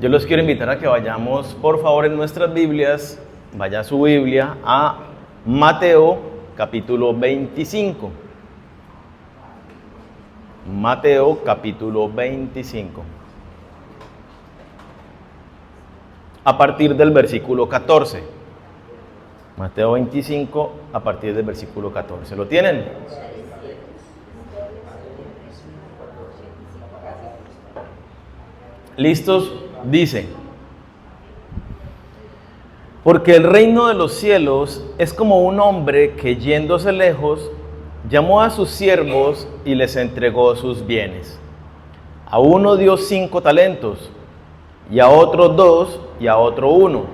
Yo los quiero invitar a que vayamos, por favor, en nuestras Biblias, vaya a su Biblia, a Mateo capítulo 25. Mateo capítulo 25. A partir del versículo 14. Mateo 25, a partir del versículo 14. ¿Lo tienen? ¿Listos? Dice: porque el reino de los cielos es como un hombre que, yéndose lejos, llamó a sus siervos y les entregó sus bienes. A uno dio 5 talentos, y a otro 2, y a otro 1,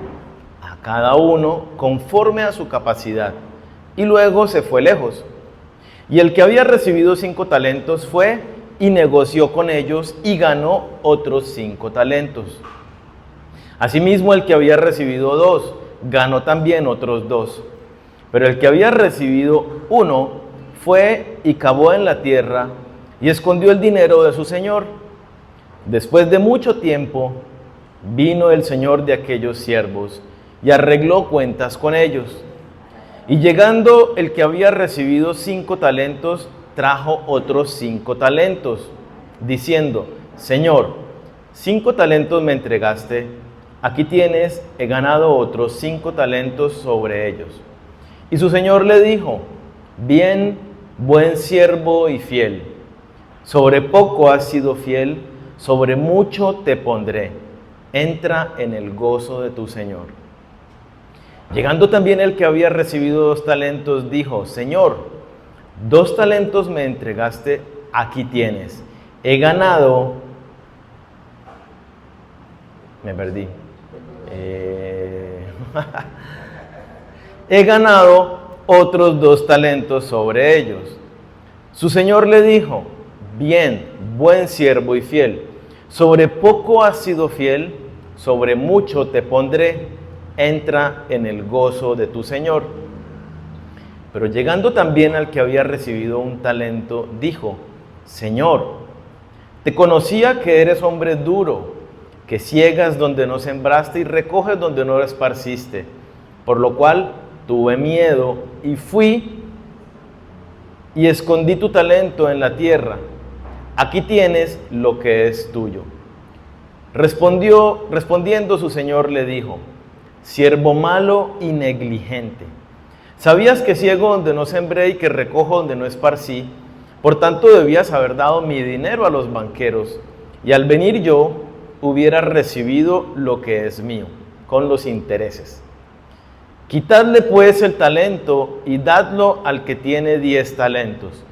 a cada uno conforme a su capacidad, y luego se fue lejos. Y el que había recibido 5 talentos fue y negoció con ellos y ganó otros 5 talentos. Asimismo, el que había recibido 2 ganó también otros 2. Pero el que había recibido 1 fue y cavó en la tierra y escondió el dinero de su señor. Después de mucho tiempo vino el señor de aquellos siervos y arregló cuentas con ellos. Y llegando el que había recibido 5 talentos, trajo otros 5 talentos, diciendo: Señor, 5 talentos me entregaste, aquí tienes, he ganado otros 5 talentos sobre ellos. Y su señor le dijo: bien, buen siervo y fiel, sobre poco has sido fiel, sobre mucho te pondré, entra en el gozo de tu señor. Llegando también el que había recibido 2 talentos, dijo: Señor, 2 talentos me entregaste, aquí tienes, he ganado, me perdí, he ganado otros 2 talentos sobre ellos. Su señor le dijo: bien, buen siervo y fiel, sobre poco has sido fiel, sobre mucho te pondré, entra en el gozo de tu señor. Pero llegando también al que había recibido 1 talento, dijo: Señor, te conocía que eres hombre duro, que ciegas donde no sembraste y recoges donde no esparciste, por lo cual tuve miedo y fui y escondí tu talento en la tierra. Aquí tienes lo que es tuyo. Respondiendo su señor le dijo: siervo malo y negligente, ¿sabías que ciego donde no sembré y que recojo donde no esparcí? Por tanto debías haber dado mi dinero a los banqueros, y al venir yo hubiera recibido lo que es mío, con los intereses. Quitadle pues el talento y dadlo al que tiene 10 talentos,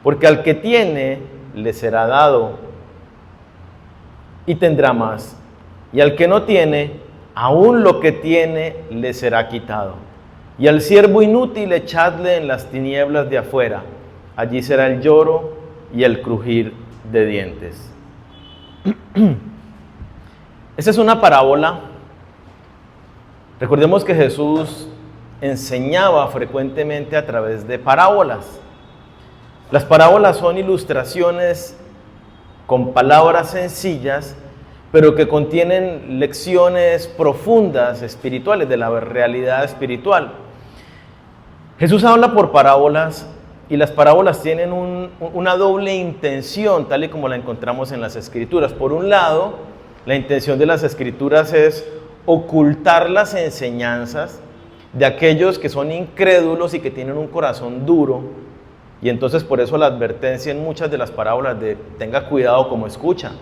porque al que tiene le será dado y tendrá más, y al que no tiene, aún lo que tiene le será quitado. Y al siervo inútil echadle en las tinieblas de afuera, allí será el lloro y el crujir de dientes. Esta es una parábola. Recordemos que Jesús enseñaba frecuentemente a través de parábolas. Las parábolas son ilustraciones con palabras sencillas, pero que contienen lecciones profundas espirituales, de la realidad espiritual. Jesús habla por parábolas, y las parábolas tienen una doble intención, tal y como la encontramos en las Escrituras. Por un lado, la intención de las Escrituras es ocultar las enseñanzas de aquellos que son incrédulos y que tienen un corazón duro, y entonces por eso la advertencia en muchas de las parábolas de tenga cuidado como escucha.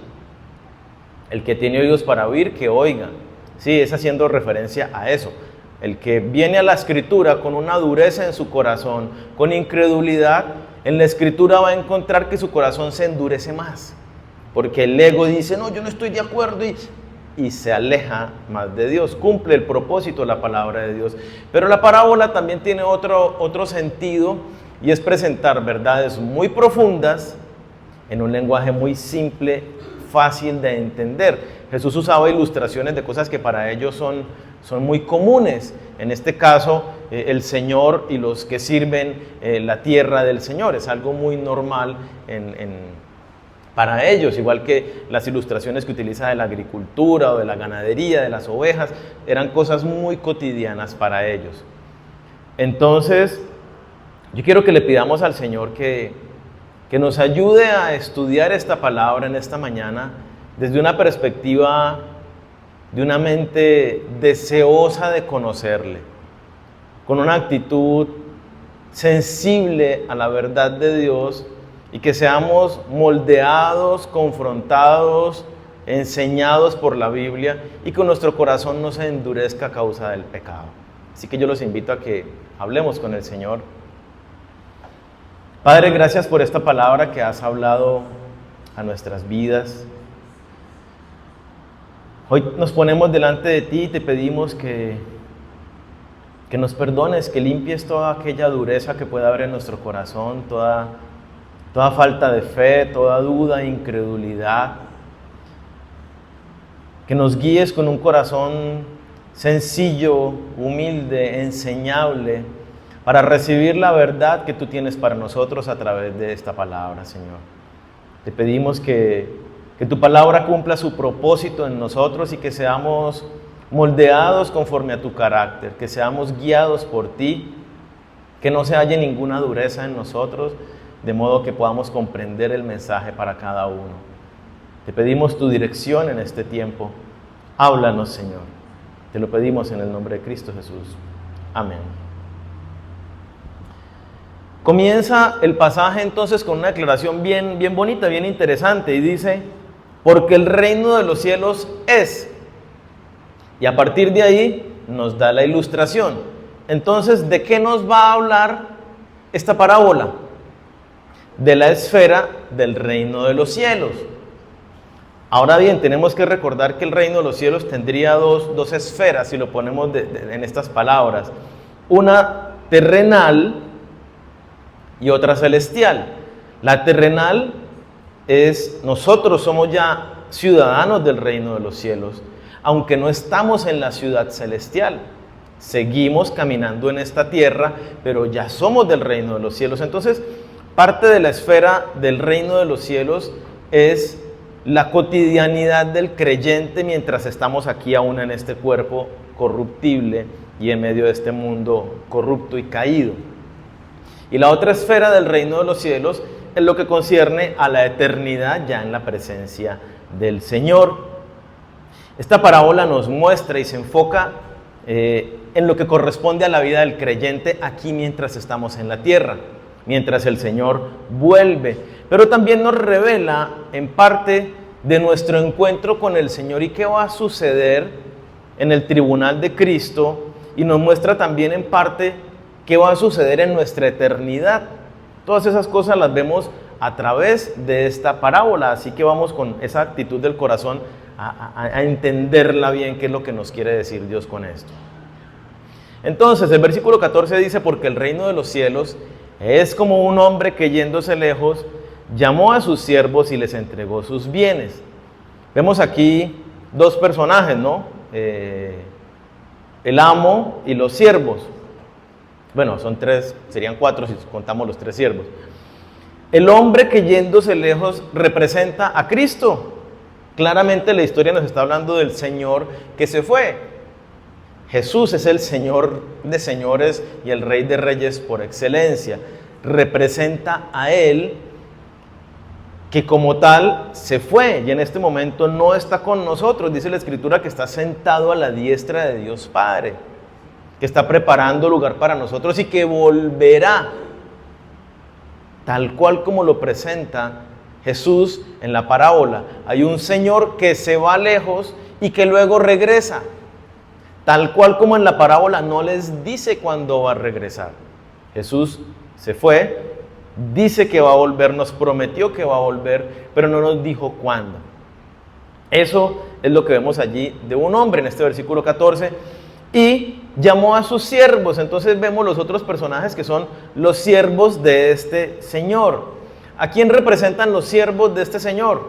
El que tiene oídos para oír, que oiga. Sí, es haciendo referencia a eso. El que viene a la Escritura con una dureza en su corazón, con incredulidad, en la Escritura va a encontrar que su corazón se endurece más, porque el ego dice: no, yo no estoy de acuerdo, y se aleja más de Dios, cumple el propósito de la palabra de Dios. Pero la parábola también tiene otro sentido, y es presentar verdades muy profundas en un lenguaje muy simple, fácil de entender. Jesús usaba ilustraciones de cosas que para ellos son muy comunes. En este caso, el Señor y los que sirven la tierra del Señor. Es algo muy normal para ellos, igual que las ilustraciones que utiliza de la agricultura o de la ganadería, de las ovejas, eran cosas muy cotidianas para ellos. Entonces, yo quiero que le pidamos al Señor que nos ayude a estudiar esta palabra en esta mañana desde una perspectiva de una mente deseosa de conocerle, con una actitud sensible a la verdad de Dios, y que seamos moldeados, confrontados, enseñados por la Biblia, y que nuestro corazón no se endurezca a causa del pecado. Así que yo los invito a que hablemos con el Señor. Padre, gracias por esta palabra que has hablado a nuestras vidas. Hoy nos ponemos delante de ti y te pedimos que nos perdones, que limpies toda aquella dureza que pueda haber en nuestro corazón, toda falta de fe, toda duda, incredulidad. Que nos guíes con un corazón sencillo, humilde, enseñable, para recibir la verdad que tú tienes para nosotros a través de esta palabra, Señor. Te pedimos que tu palabra cumpla su propósito en nosotros y que seamos moldeados conforme a tu carácter, que seamos guiados por ti, que no se halle ninguna dureza en nosotros, de modo que podamos comprender el mensaje para cada uno. Te pedimos tu dirección en este tiempo. Háblanos, Señor. Te lo pedimos en el nombre de Cristo Jesús. Amén. Comienza el pasaje entonces con una declaración bien bonita, bien interesante, y dice: porque el reino de los cielos es. Y a partir de ahí nos da la ilustración. Entonces, ¿de qué nos va a hablar esta parábola? De la esfera del reino de los cielos. Ahora bien, tenemos que recordar que el reino de los cielos tendría dos esferas, si lo ponemos en estas palabras. Una terrenal y otra celestial. La terrenal es, nosotros somos ya ciudadanos del reino de los cielos, aunque no estamos en la ciudad celestial. Seguimos caminando en esta tierra, pero ya somos del reino de los cielos. Entonces, parte de la esfera del reino de los cielos es la cotidianidad del creyente mientras estamos aquí aún en este cuerpo corruptible y en medio de este mundo corrupto y caído. Y la otra esfera del reino de los cielos es lo que concierne a la eternidad ya en la presencia del Señor. Esta parábola nos muestra y se enfoca en lo que corresponde a la vida del creyente aquí mientras estamos en la tierra, mientras el Señor vuelve. Pero también nos revela en parte de nuestro encuentro con el Señor y qué va a suceder en el tribunal de Cristo, y nos muestra también en parte qué va a suceder en nuestra eternidad. Todas esas cosas las vemos a través de esta parábola, así que vamos con esa actitud del corazón a entenderla bien, qué es lo que nos quiere decir Dios con esto. Entonces, el versículo 14 dice: porque el reino de los cielos es como un hombre que, yéndose lejos, llamó a sus siervos y les entregó sus bienes. Vemos aquí dos personajes, ¿no? El amo y los siervos. Bueno, son tres, serían cuatro si contamos los tres siervos. El hombre que, yéndose lejos, representa a Cristo. Claramente la historia nos está hablando del Señor que se fue. Jesús es el Señor de señores y el Rey de reyes por excelencia. Representa a Él, que como tal se fue y en este momento no está con nosotros. Dice la Escritura que está sentado a la diestra de Dios Padre, que está preparando lugar para nosotros y que volverá, tal cual como lo presenta Jesús en la parábola. Hay un Señor que se va lejos y que luego regresa. Tal cual como en la parábola no les dice cuándo va a regresar. Jesús se fue, dice que va a volver, nos prometió que va a volver, pero no nos dijo cuándo. Eso es lo que vemos allí de un hombre en este versículo 14. Y llamó a sus siervos. Entonces vemos los otros personajes que son los siervos de este Señor. ¿A quién representan los siervos de este Señor?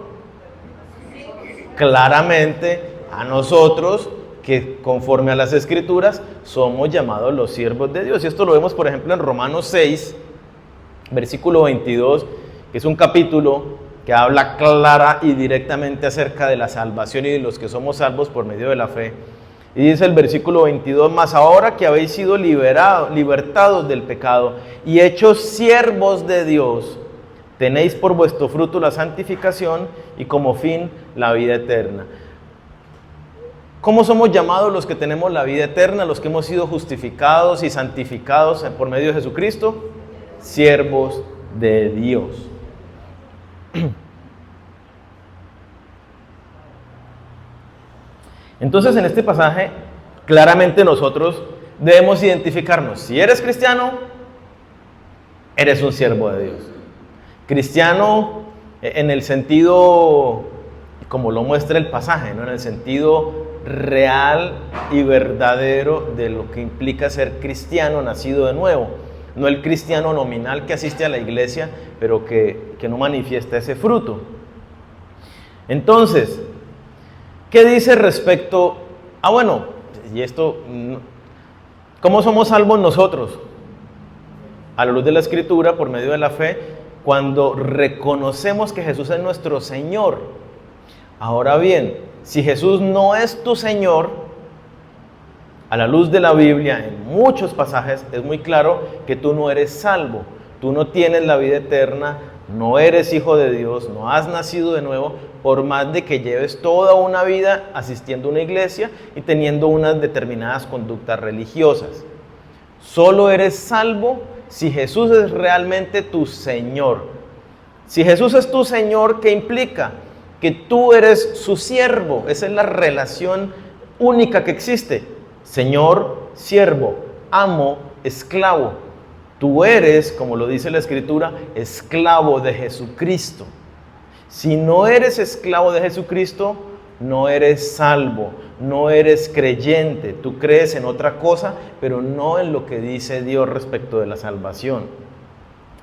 Claramente a nosotros, que conforme a las Escrituras somos llamados los siervos de Dios. Y esto lo vemos, por ejemplo, en Romanos 6, versículo 22, que es un capítulo que habla clara y directamente acerca de la salvación y de los que somos salvos por medio de la fe. Y dice el versículo 22, mas ahora que habéis sido libertados del pecado y hechos siervos de Dios, tenéis por vuestro fruto la santificación y como fin la vida eterna. ¿Cómo somos llamados los que tenemos la vida eterna, los que hemos sido justificados y santificados por medio de Jesucristo? Siervos de Dios. Entonces, en este pasaje, claramente nosotros debemos identificarnos. Si eres cristiano, eres un siervo de Dios. Cristiano en el sentido, como lo muestra el pasaje, ¿no? En el sentido real y verdadero de lo que implica ser cristiano, nacido de nuevo. No el cristiano nominal que asiste a la iglesia, pero que no manifiesta ese fruto. Entonces, ¿qué dice respecto a, y esto, cómo somos salvos nosotros? A la luz de la Escritura, por medio de la fe, cuando reconocemos que Jesús es nuestro Señor. Ahora bien, si Jesús no es tu Señor, a la luz de la Biblia, en muchos pasajes, es muy claro que tú no eres salvo. Tú no tienes la vida eterna, no eres hijo de Dios, no has nacido de nuevo, por más de que lleves toda una vida asistiendo a una iglesia y teniendo unas determinadas conductas religiosas. Solo eres salvo si Jesús es realmente tu Señor. Si Jesús es tu Señor, ¿qué implica? Que tú eres su siervo. Esa es la relación única que existe. Señor, siervo, amo, esclavo. Tú eres, como lo dice la Escritura, esclavo de Jesucristo. Si no eres esclavo de Jesucristo, no eres salvo, no eres creyente. Tú crees en otra cosa, pero no en lo que dice Dios respecto de la salvación.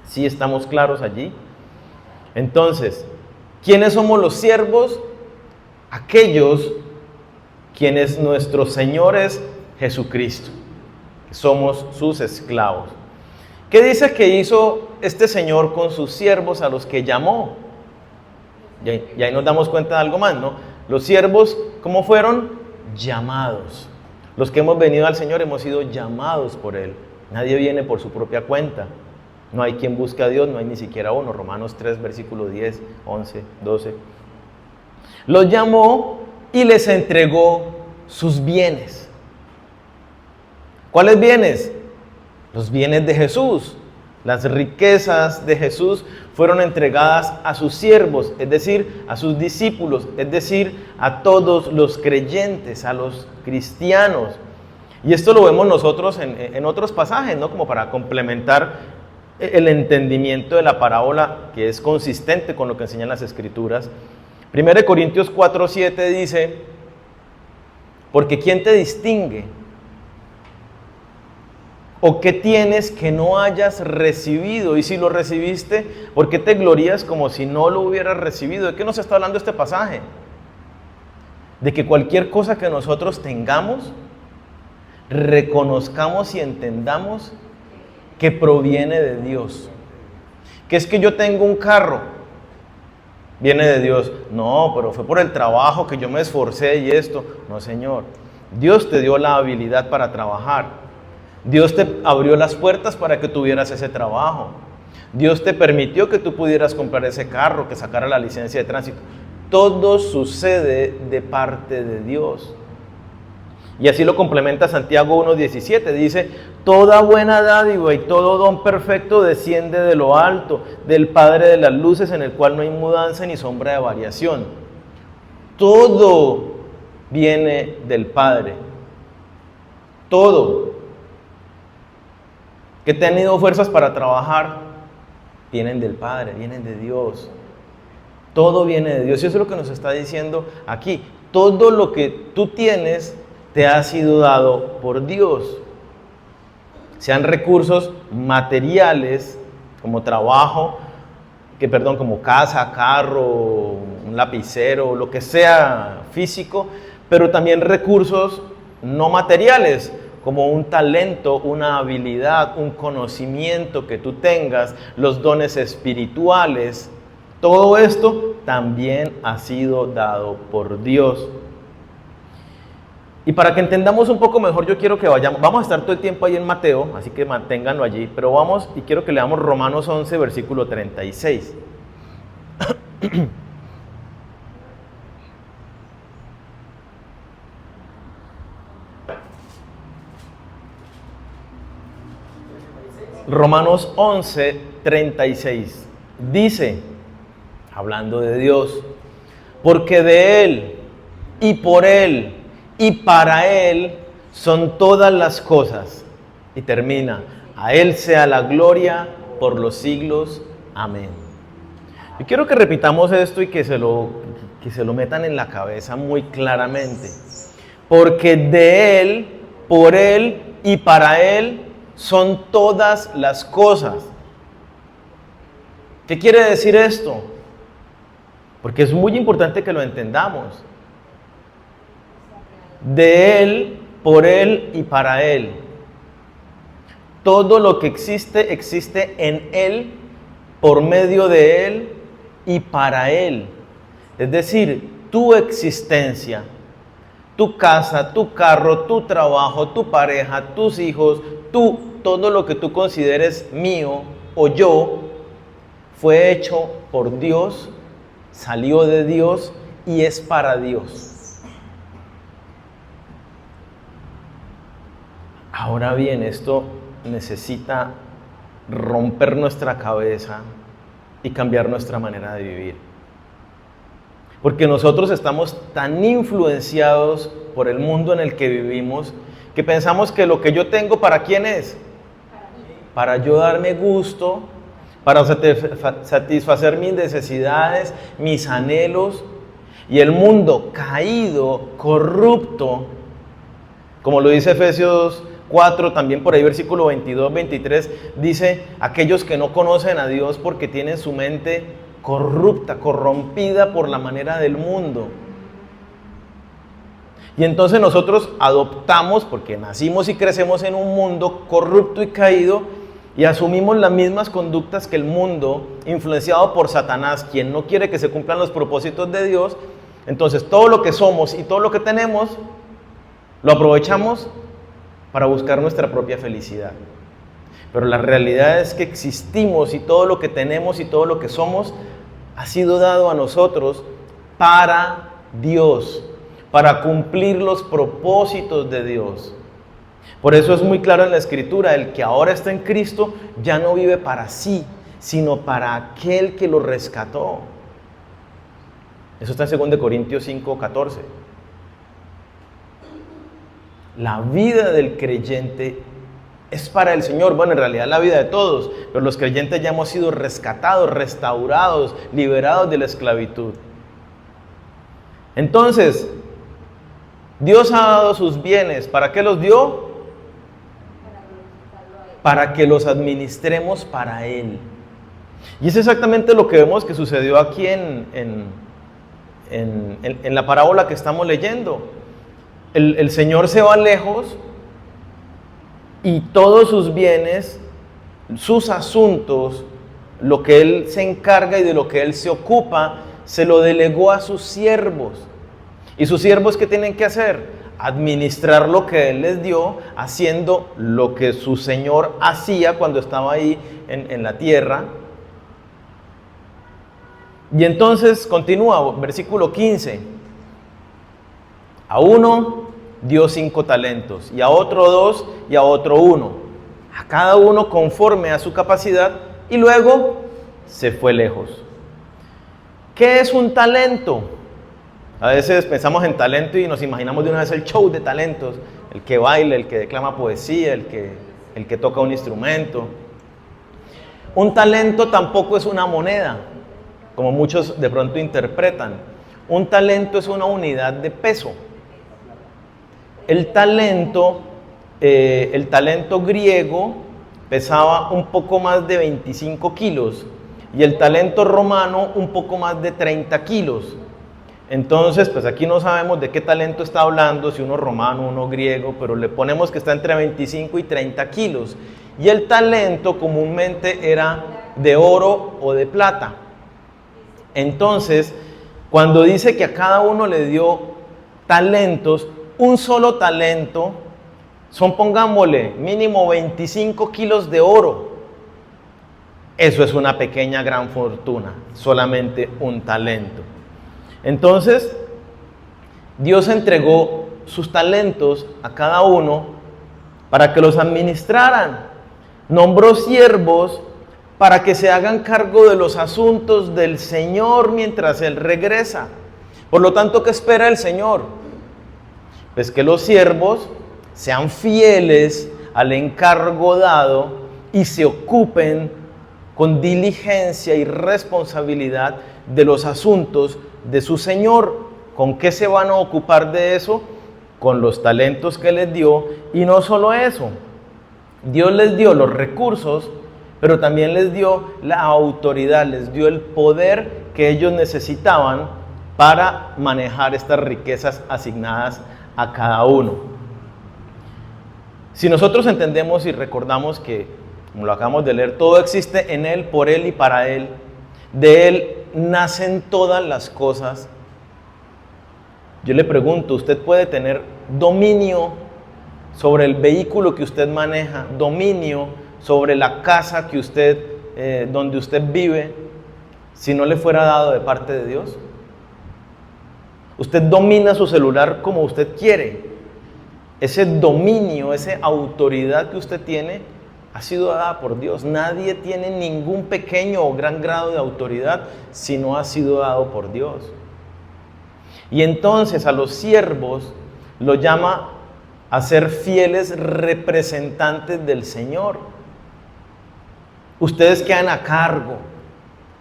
¿Sí estamos claros allí? Entonces, ¿quiénes somos los siervos? Aquellos quienes nuestro Señor es Jesucristo. Somos sus esclavos. ¿Qué dice que hizo este Señor con sus siervos a los que llamó? Y ahí nos damos cuenta de algo más, ¿no? Los siervos, ¿cómo fueron? Llamados. Los que hemos venido al Señor hemos sido llamados por Él. Nadie viene por su propia cuenta. No hay quien busque a Dios, no hay ni siquiera uno. Romanos 3, versículo 10, 11, 12. Los llamó y les entregó sus bienes. ¿Cuáles bienes? Los bienes de Jesús. Las riquezas de Jesús fueron entregadas a sus siervos, es decir, a sus discípulos, es decir, a todos los creyentes, a los cristianos. Y esto lo vemos nosotros en otros pasajes, ¿no? Como para complementar el entendimiento de la parábola, que es consistente con lo que enseñan las Escrituras. 1 Corintios 4, 7 dice, porque ¿quién te distingue? ¿O qué tienes que no hayas recibido? Y si lo recibiste, ¿por qué te glorías como si no lo hubieras recibido? ¿De qué nos está hablando este pasaje? De que cualquier cosa que nosotros tengamos, reconozcamos y entendamos que proviene de Dios. Que es que yo tengo un carro, viene de Dios. No, pero fue por el trabajo que yo me esforcé y esto. No, Señor. Dios te dio la habilidad para trabajar. Dios te abrió las puertas para que tuvieras ese trabajo. Dios te permitió que tú pudieras comprar ese carro, que sacara la licencia de tránsito. Todo sucede de parte de Dios. Y así lo complementa Santiago 1:17. Dice, toda buena dádiva y todo don perfecto desciende de lo alto, del Padre de las luces, en el cual no hay mudanza ni sombra de variación. Todo viene del Padre. Todo. Que he tenido fuerzas para trabajar, vienen del Padre, vienen de Dios. Todo viene de Dios. Y eso es lo que nos está diciendo aquí. Todo lo que tú tienes te ha sido dado por Dios. Sean recursos materiales, como trabajo, como casa, carro, un lapicero, lo que sea físico, pero también recursos no materiales, como un talento, una habilidad, un conocimiento que tú tengas, los dones espirituales, Todo esto también ha sido dado por Dios. Y para que entendamos un poco mejor, yo quiero que vamos a estar todo el tiempo ahí en Mateo, así que manténganlo allí, pero vamos y quiero que leamos Romanos 11, versículo 36. Romanos 11, 36. Dice, hablando de Dios, porque de Él y por Él y para Él son todas las cosas. Y termina, a Él sea la gloria por los siglos. Amén. Yo quiero que repitamos esto y que se lo metan en la cabeza muy claramente. Porque de Él, por Él y para Él son todas las cosas. ¿Qué quiere decir esto? Porque es muy importante que lo entendamos. De Él, por Él y para Él. Todo lo que existe, existe en Él, por medio de Él y para Él. Es decir, tu existencia, tu casa, tu carro, tu trabajo, tu pareja, tus hijos, todo lo que tú consideres mío o yo, fue hecho por Dios, salió de Dios y es para Dios. Ahora bien, esto necesita romper nuestra cabeza y cambiar nuestra manera de vivir. Porque nosotros estamos tan influenciados por el mundo en el que vivimos que pensamos que lo que yo tengo, ¿para quién es? Para yo darme gusto, para satisfacer mis necesidades, mis anhelos. Y el mundo caído, corrupto, como lo dice Efesios 4, también por ahí versículo 22, 23, dice, aquellos que no conocen a Dios porque tienen su mente corrupta, corrompida por la manera del mundo. Y entonces nosotros adoptamos, porque nacimos y crecemos en un mundo corrupto y caído, y asumimos las mismas conductas que el mundo, influenciado por Satanás, quien no quiere que se cumplan los propósitos de Dios. Entonces todo lo que somos y todo lo que tenemos, lo aprovechamos para buscar nuestra propia felicidad. Pero la realidad es que existimos y todo lo que tenemos y todo lo que somos ha sido dado a nosotros para Dios, para cumplir los propósitos de Dios. Por eso es muy claro en la Escritura, el que ahora está en Cristo ya no vive para sí, sino para aquel que lo rescató. Eso está en 2 Corintios 5, 14. La vida del creyente es para el Señor. Bueno, en realidad la vida de todos, pero los creyentes ya hemos sido rescatados, restaurados, liberados de la esclavitud. Entonces, Dios ha dado sus bienes. ¿Para qué los dio? Para que los administremos para Él. Y es exactamente lo que vemos que sucedió aquí en la parábola que estamos leyendo. El Señor se va lejos y todos sus bienes, sus asuntos, lo que Él se encarga y de lo que Él se ocupa, se lo delegó a sus siervos. ¿Y sus siervos qué tienen que hacer? Administrar lo que Él les dio, haciendo lo que su Señor hacía cuando estaba ahí en la tierra. Y entonces continúa, versículo 15. A uno dio 5 talentos, y a otro 2, y a otro 1. A cada uno conforme a su capacidad, y luego se fue lejos. ¿Qué es un talento? A veces pensamos en talento y nos imaginamos de una vez el show de talentos, el que baila, el que declama poesía, el que toca un instrumento. Un talento tampoco es una moneda, como muchos de pronto interpretan. Un talento es una unidad de peso. El talento griego pesaba un poco más de 25 kilos y el talento romano un poco más de 30 kilos. Entonces, pues aquí no sabemos de qué talento está hablando, si uno romano, uno griego, pero le ponemos que está entre 25 y 30 kilos. Y el talento comúnmente era de oro o de plata. Entonces, cuando dice que a cada uno le dio talentos, un solo talento son, pongámosle, mínimo 25 kilos de oro. Eso es una pequeña gran fortuna, solamente un talento. Entonces, Dios entregó sus talentos a cada uno para que los administraran. Nombró siervos para que se hagan cargo de los asuntos del Señor mientras Él regresa. Por lo tanto, ¿qué espera el Señor? Pues que los siervos sean fieles al encargo dado y se ocupen con diligencia y responsabilidad de los asuntos de su Señor. ¿Con qué se van a ocupar de eso? Con los talentos que les dio. Y no solo eso, Dios les dio los recursos, pero también les dio la autoridad, les dio el poder que ellos necesitaban para manejar estas riquezas asignadas a cada uno. Si nosotros entendemos y recordamos que, como lo acabamos de leer, todo existe en Él, por Él y para Él, de Él nacen todas las cosas. Yo le pregunto, ¿usted puede tener dominio sobre el vehículo que usted maneja, dominio sobre la casa que usted, donde usted vive, si no le fuera dado de parte de Dios? Usted domina su celular como usted quiere. Ese dominio, esa autoridad que usted tiene, ha sido dada por Dios. Nadie tiene ningún pequeño o gran grado de autoridad si no ha sido dado por Dios. Y entonces a los siervos los llama a ser fieles representantes del Señor. Ustedes quedan a cargo.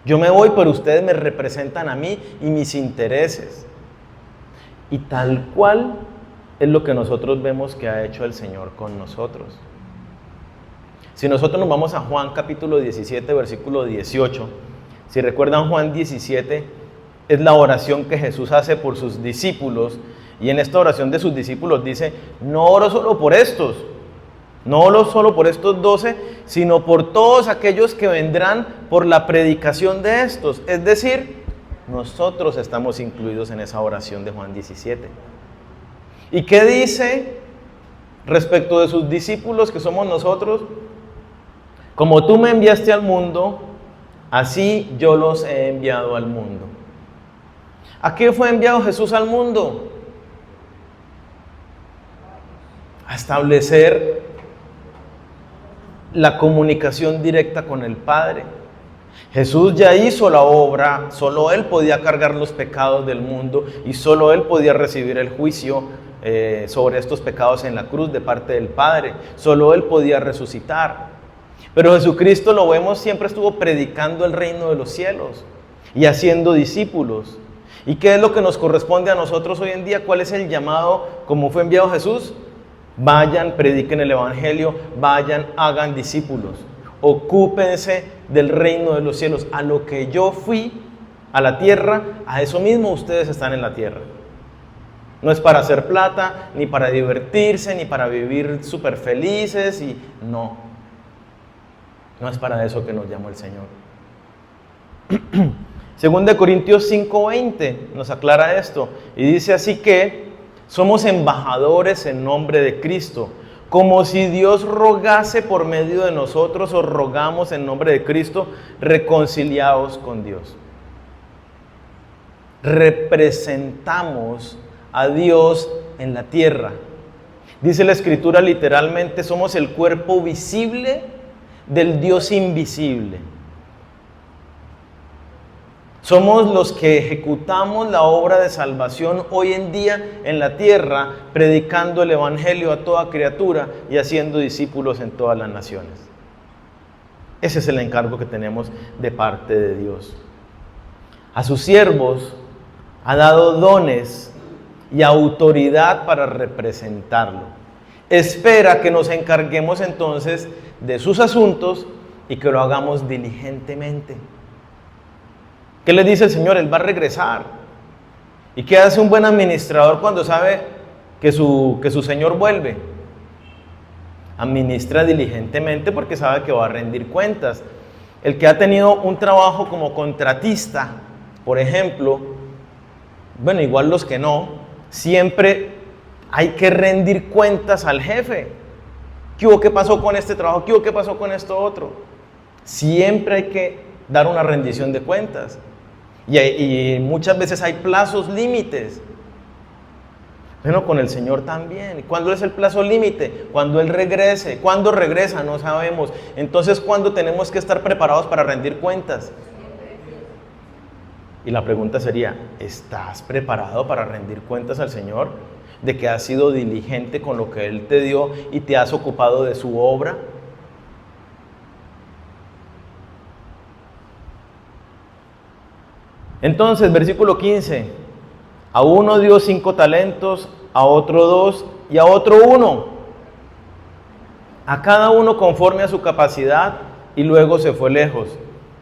Yo me voy, pero ustedes me representan a mí y mis intereses. Y tal cual es lo que nosotros vemos que ha hecho el Señor con nosotros. Si nosotros nos vamos a Juan capítulo 17, versículo 18, si recuerdan Juan 17, es la oración que Jesús hace por sus discípulos, y en esta oración de sus discípulos dice: no oro solo por estos, no oro solo por estos 12, sino por todos aquellos que vendrán por la predicación de estos. Es decir, nosotros estamos incluidos en esa oración de Juan 17. ¿Y qué dice respecto de sus discípulos, que somos nosotros? Como tú me enviaste al mundo, así yo los he enviado al mundo. ¿A qué fue enviado Jesús al mundo? A establecer la comunicación directa con el Padre. Jesús ya hizo la obra, solo Él podía cargar los pecados del mundo y solo Él podía recibir el juicio sobre estos pecados en la cruz de parte del Padre. Solo Él podía resucitar. Pero Jesucristo, lo vemos, siempre estuvo predicando el reino de los cielos y haciendo discípulos. ¿Y qué es lo que nos corresponde a nosotros hoy en día? ¿Cuál es el llamado como fue enviado Jesús? Vayan, prediquen el evangelio, vayan, hagan discípulos. Ocúpense del reino de los cielos. A lo que yo fui a la tierra, a eso mismo ustedes están en la tierra. No es para hacer plata, ni para divertirse, ni para vivir súper felices. No es para eso que nos llamó el Señor. Según de Corintios 5:20 nos aclara esto. Y dice así que somos embajadores en nombre de Cristo. Como si Dios rogase por medio de nosotros, os rogamos en nombre de Cristo, reconciliaos con Dios. Representamos a Dios en la tierra. Dice la Escritura literalmente, somos el cuerpo visible del Dios invisible. Somos los que ejecutamos la obra de salvación hoy en día en la tierra, predicando el evangelio a toda criatura y haciendo discípulos en todas las naciones. Ese es el encargo que tenemos de parte de Dios. A sus siervos ha dado dones y autoridad para representarlo. Espera que nos encarguemos entonces de sus asuntos y que lo hagamos diligentemente. ¿Qué le dice el Señor? Él va a regresar. ¿Y qué hace un buen administrador cuando sabe que su Señor vuelve? Administra diligentemente porque sabe que va a rendir cuentas. El que ha tenido un trabajo como contratista Por ejemplo, bueno, igual los que no, siempre hay que rendir cuentas al jefe. ¿Qué hubo? ¿Qué pasó con este trabajo? ¿Qué hubo? ¿Qué pasó con esto otro? Siempre hay que dar una rendición de cuentas. Y muchas veces hay plazos límites. Bueno, con el Señor también. ¿Cuándo es el plazo límite? Cuando Él regrese. ¿Cuándo regresa? No sabemos. Entonces, ¿cuándo tenemos que estar preparados para rendir cuentas? Y la pregunta sería, ¿estás preparado para rendir cuentas al Señor? ¿De que has sido diligente con lo que Él te dio y te has ocupado de su obra? Entonces, versículo 15, a uno dio 5 talentos, a otro 2 y a otro 1, a cada uno conforme a su capacidad, y luego se fue lejos.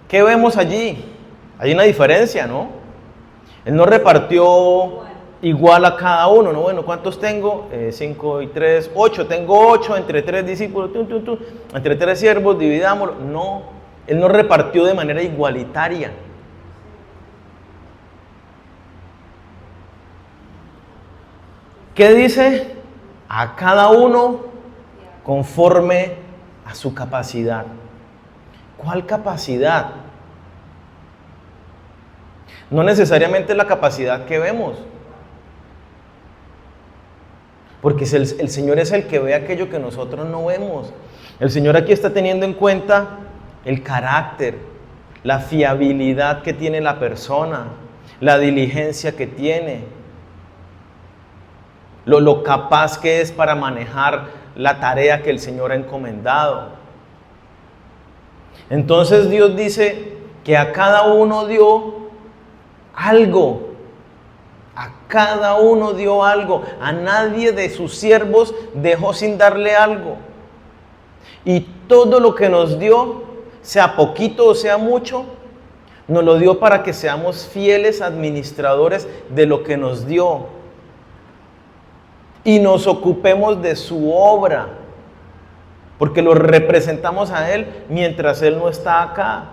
¿Qué vemos allí? Hay una diferencia, ¿no? Él no repartió igual a cada uno, ¿no? Bueno, ¿cuántos tengo? 5 y 3, 8. Tengo 8 entre 3 discípulos, entre 3 siervos, dividámoslo. No, Él no repartió de manera igualitaria. ¿Qué dice? A cada uno conforme a su capacidad. ¿Cuál capacidad? No necesariamente la capacidad que vemos. Porque el Señor es el que ve aquello que nosotros no vemos. El Señor aquí está teniendo en cuenta el carácter, la fiabilidad que tiene la persona, la diligencia que tiene, lo capaz que es para manejar la tarea que el Señor ha encomendado. Entonces Dios dice que a cada uno dio algo. A cada uno dio algo. A nadie de sus siervos dejó sin darle algo. Y todo lo que nos dio, sea poquito o sea mucho, nos lo dio para que seamos fieles administradores de lo que nos dio. Y nos ocupemos de su obra. Porque lo representamos a Él mientras Él no está acá.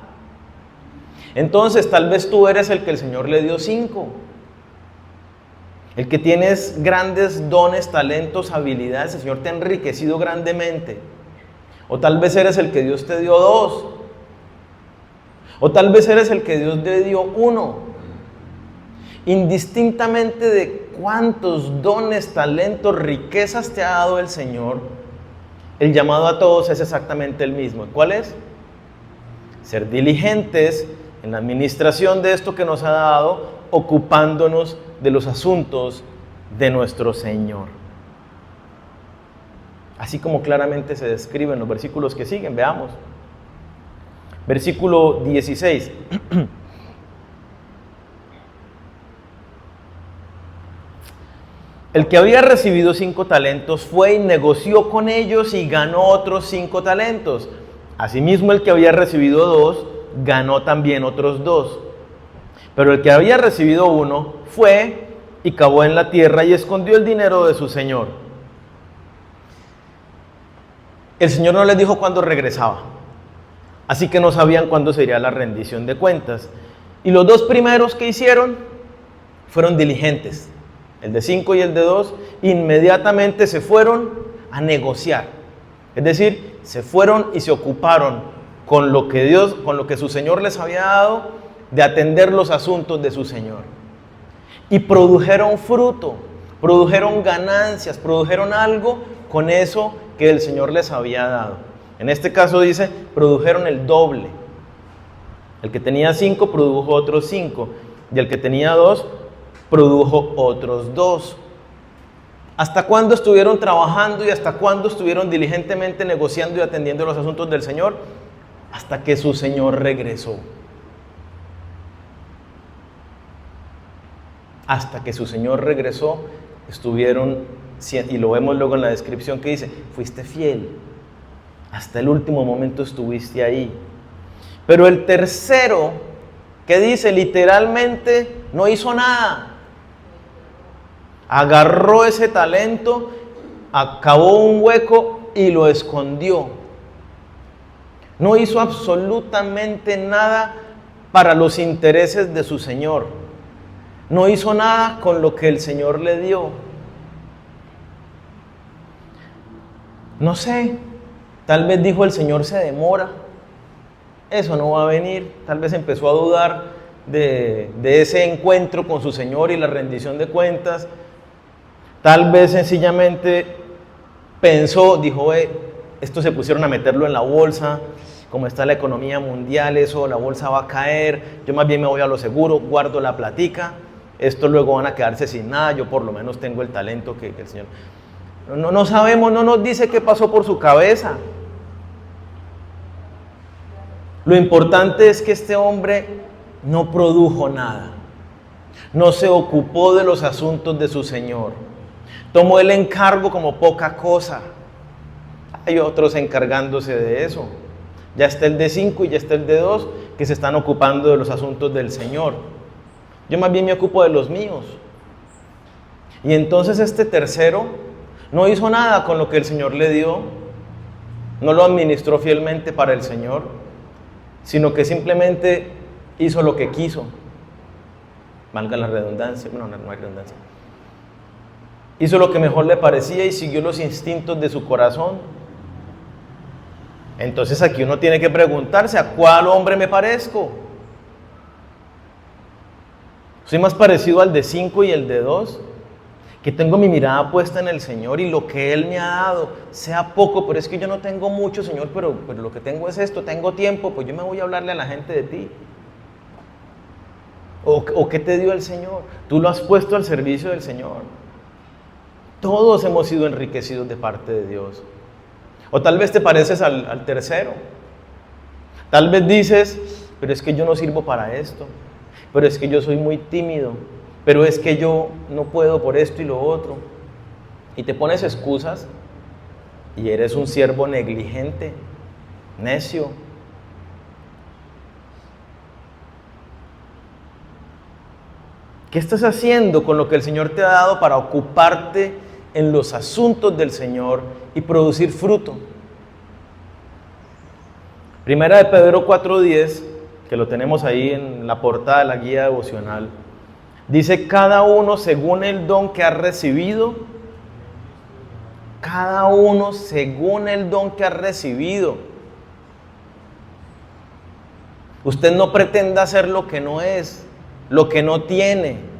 Entonces, tal vez tú eres el que el Señor le dio 5. El que tienes grandes dones, talentos, habilidades, el Señor te ha enriquecido grandemente. O tal vez eres el que Dios te dio 2. O tal vez eres el que Dios te dio 1. Indistintamente de cuántos dones, talentos, riquezas te ha dado el Señor, el llamado a todos es exactamente el mismo. ¿Cuál es? Ser diligentes en la administración de esto que nos ha dado, ocupándonos de los asuntos de nuestro Señor. Así como claramente se describe en los versículos que siguen, veamos. Versículo 16. El que había recibido 5 talentos fue y negoció con ellos y ganó otros 5 talentos. Asimismo, el que había recibido 2 ganó también otros 2. Pero el que había recibido 1 fue y cavó en la tierra y escondió el dinero de su señor. El Señor no les dijo cuándo regresaba, así que no sabían cuándo sería la rendición de cuentas. Y los 2 primeros que hicieron fueron diligentes. El de 5 y el de 2, inmediatamente se fueron a negociar. Es decir, se fueron y se ocuparon con lo que su Señor les había dado, de atender los asuntos de su Señor. Y produjeron fruto, produjeron ganancias, produjeron algo con eso que el Señor les había dado. En este caso dice, produjeron el doble. El que tenía 5 produjo otros 5, y el que tenía 2 produjo otros 2. ¿Hasta cuándo estuvieron trabajando y hasta cuándo estuvieron diligentemente negociando y atendiendo los asuntos del Señor? Hasta que su Señor regresó. Hasta que su Señor regresó, estuvieron, y lo vemos luego en la descripción que dice, fuiste fiel. Hasta el último momento estuviste ahí. Pero el tercero, que dice literalmente, no hizo nada. Agarró ese talento, acabó un hueco y lo escondió. No hizo absolutamente nada para los intereses de su Señor. No hizo nada con lo que el Señor le dio. No sé, tal vez dijo: el Señor se demora, eso no va a venir. Tal vez empezó a dudar de ese encuentro con su Señor y la rendición de cuentas. Tal vez sencillamente pensó, dijo: estos se pusieron a meterlo en la bolsa, como está la economía mundial, eso, la bolsa va a caer, yo más bien me voy a lo seguro, guardo la platica, estos luego van a quedarse sin nada, yo por lo menos tengo el talento que el Señor... No sabemos, no nos dice qué pasó por su cabeza. Lo importante es que este hombre no produjo nada, no se ocupó de los asuntos de su Señor, tomó el encargo como poca cosa. Hay otros encargándose de eso. Ya está el de 5 y ya está el de 2 que se están ocupando de los asuntos del Señor. Yo más bien me ocupo de los míos. Y entonces este tercero no hizo nada con lo que el Señor le dio, no lo administró fielmente para el Señor, sino que simplemente hizo lo que quiso. Valga la redundancia, bueno, no hay redundancia. Hizo lo que mejor le parecía y siguió los instintos de su corazón. Entonces aquí uno tiene que preguntarse: ¿a cuál hombre me parezco? ¿Soy más parecido al de 5 y el de 2? Que tengo mi mirada puesta en el Señor y lo que Él me ha dado, sea poco, pero es que yo no tengo mucho, Señor, pero lo que tengo es esto, tengo tiempo, pues yo me voy a hablarle a la gente de ti. ¿O qué te dio el Señor? Tú lo has puesto al servicio del Señor. Todos hemos sido enriquecidos de parte de Dios. O tal vez te pareces al tercero. Tal vez dices: pero es que yo no sirvo para esto, pero es que yo soy muy tímido, pero es que yo no puedo por esto y lo otro. Y te pones excusas y eres un siervo negligente, necio. ¿Qué estás haciendo con lo que el Señor te ha dado para ocuparte en los asuntos del Señor y producir fruto? Primera de Pedro 4:10, que lo tenemos ahí en la portada de la guía devocional, dice: cada uno según el don que ha recibido. Cada uno según el don que ha recibido. Usted no pretenda hacer lo que no es, lo que no tiene.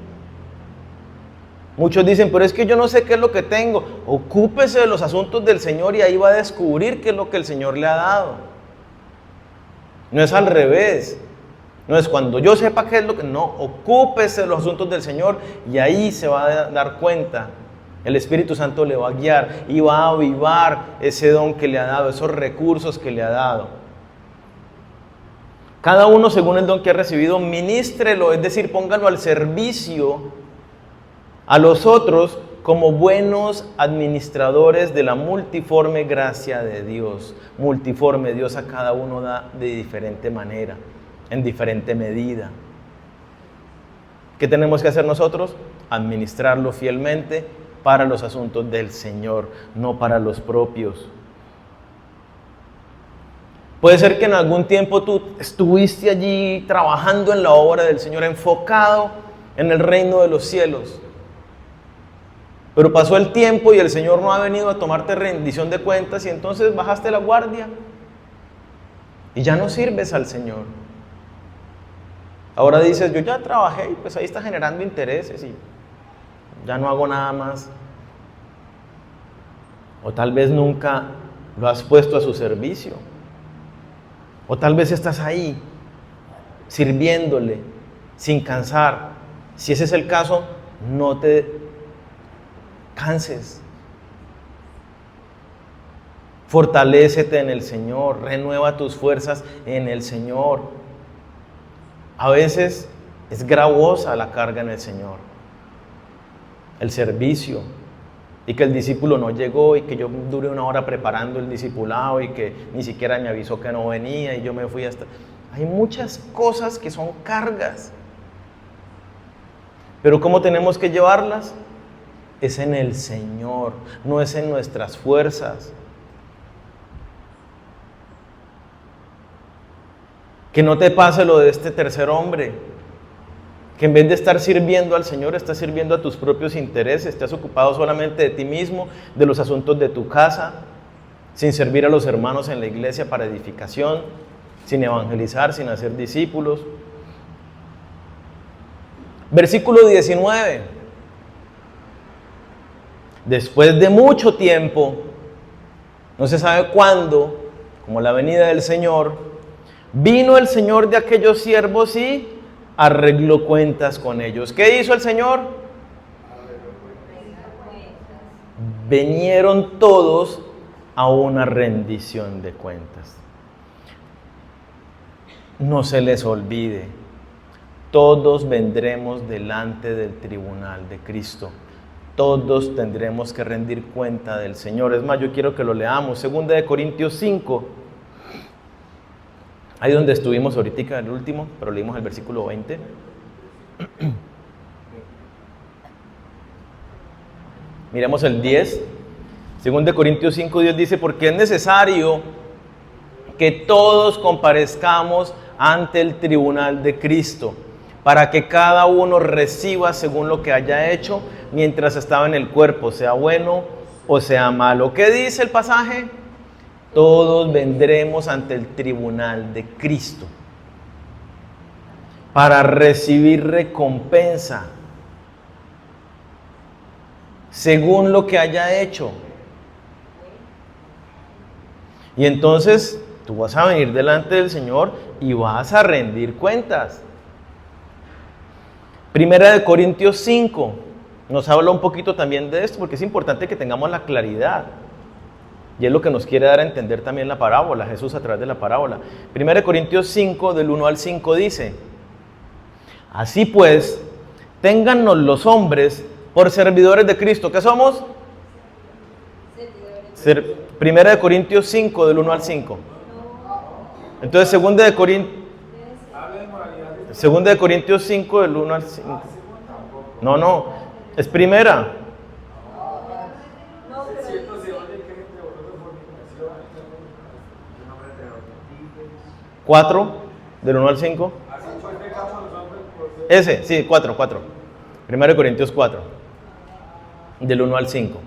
Muchos dicen: pero es que yo no sé qué es lo que tengo. Ocúpese de los asuntos del Señor y ahí va a descubrir qué es lo que el Señor le ha dado. No es al revés. No es cuando yo sepa qué es lo que... No, ocúpese de los asuntos del Señor y ahí se va a dar cuenta. El Espíritu Santo le va a guiar y va a avivar ese don que le ha dado, esos recursos que le ha dado. Cada uno según el don que ha recibido, ministrelo, es decir, póngalo al servicio a los otros como buenos administradores de la multiforme gracia de Dios. Multiforme, Dios a cada uno da de diferente manera, en diferente medida. ¿Qué tenemos que hacer nosotros? Administrarlo fielmente para los asuntos del Señor, no para los propios. Puede ser que en algún tiempo tú estuviste allí trabajando en la obra del Señor, enfocado en el reino de los cielos. Pero pasó el tiempo y el Señor no ha venido a tomarte rendición de cuentas y entonces bajaste la guardia y ya no sirves al Señor. Ahora dices: yo ya trabajé y pues ahí está generando intereses y ya no hago nada más. O tal vez nunca lo has puesto a su servicio. O tal vez estás ahí sirviéndole sin cansar. Si ese es el caso, no te canses. Fortalécete en el Señor, renueva tus fuerzas en el Señor. A veces es gravosa la carga en el Señor, el servicio, y que el discípulo no llegó y que yo duré 1 hora preparando el discipulado y que ni siquiera me avisó que no venía y yo me fui hasta... Hay muchas cosas que son cargas, pero ¿cómo tenemos que llevarlas? Es en el Señor, no es en nuestras fuerzas. Que no te pase lo de este tercer hombre, que en vez de estar sirviendo al Señor, estás sirviendo a tus propios intereses, te has ocupado solamente de ti mismo, de los asuntos de tu casa, sin servir a los hermanos en la iglesia para edificación, sin evangelizar, sin hacer discípulos. Versículo 19. Después de mucho tiempo, no se sabe cuándo, como la venida del Señor, vino el Señor de aquellos siervos y arregló cuentas con ellos. ¿Qué hizo el Señor? Vinieron todos a una rendición de cuentas. No se les olvide, todos vendremos delante del tribunal de Cristo. Todos tendremos que rendir cuenta del Señor. Es más, yo quiero que lo leamos. 2 Corintios 5. Ahí donde estuvimos ahorita, el último, pero leímos el versículo 20. Miremos el 10. 2 Corintios 5, 10 dice, porque es necesario que todos comparezcamos ante el tribunal de Cristo, para que cada uno reciba según lo que haya hecho mientras estaba en el cuerpo, sea bueno o sea malo. ¿Qué dice el pasaje? Todos vendremos ante el tribunal de Cristo para recibir recompensa según lo que haya hecho. Y entonces tú vas a venir delante del Señor y vas a rendir cuentas. 1 Corintios 5 nos habla un poquito también de esto, porque es importante que tengamos la claridad. Y es lo que nos quiere dar a entender también la parábola, Jesús a través de la parábola. 1 Corintios 5, del 1 al 5 dice, así pues, téngannos los hombres por servidores de Cristo. ¿Qué somos? 1 Corintios 5, del 1 al 5. Entonces, 2 Corintios 5, del 1 al 5. No, es primera. ¿4? ¿Del 1 al 5? Ese, sí, 4. 1 Corintios 4, del 1 al 5.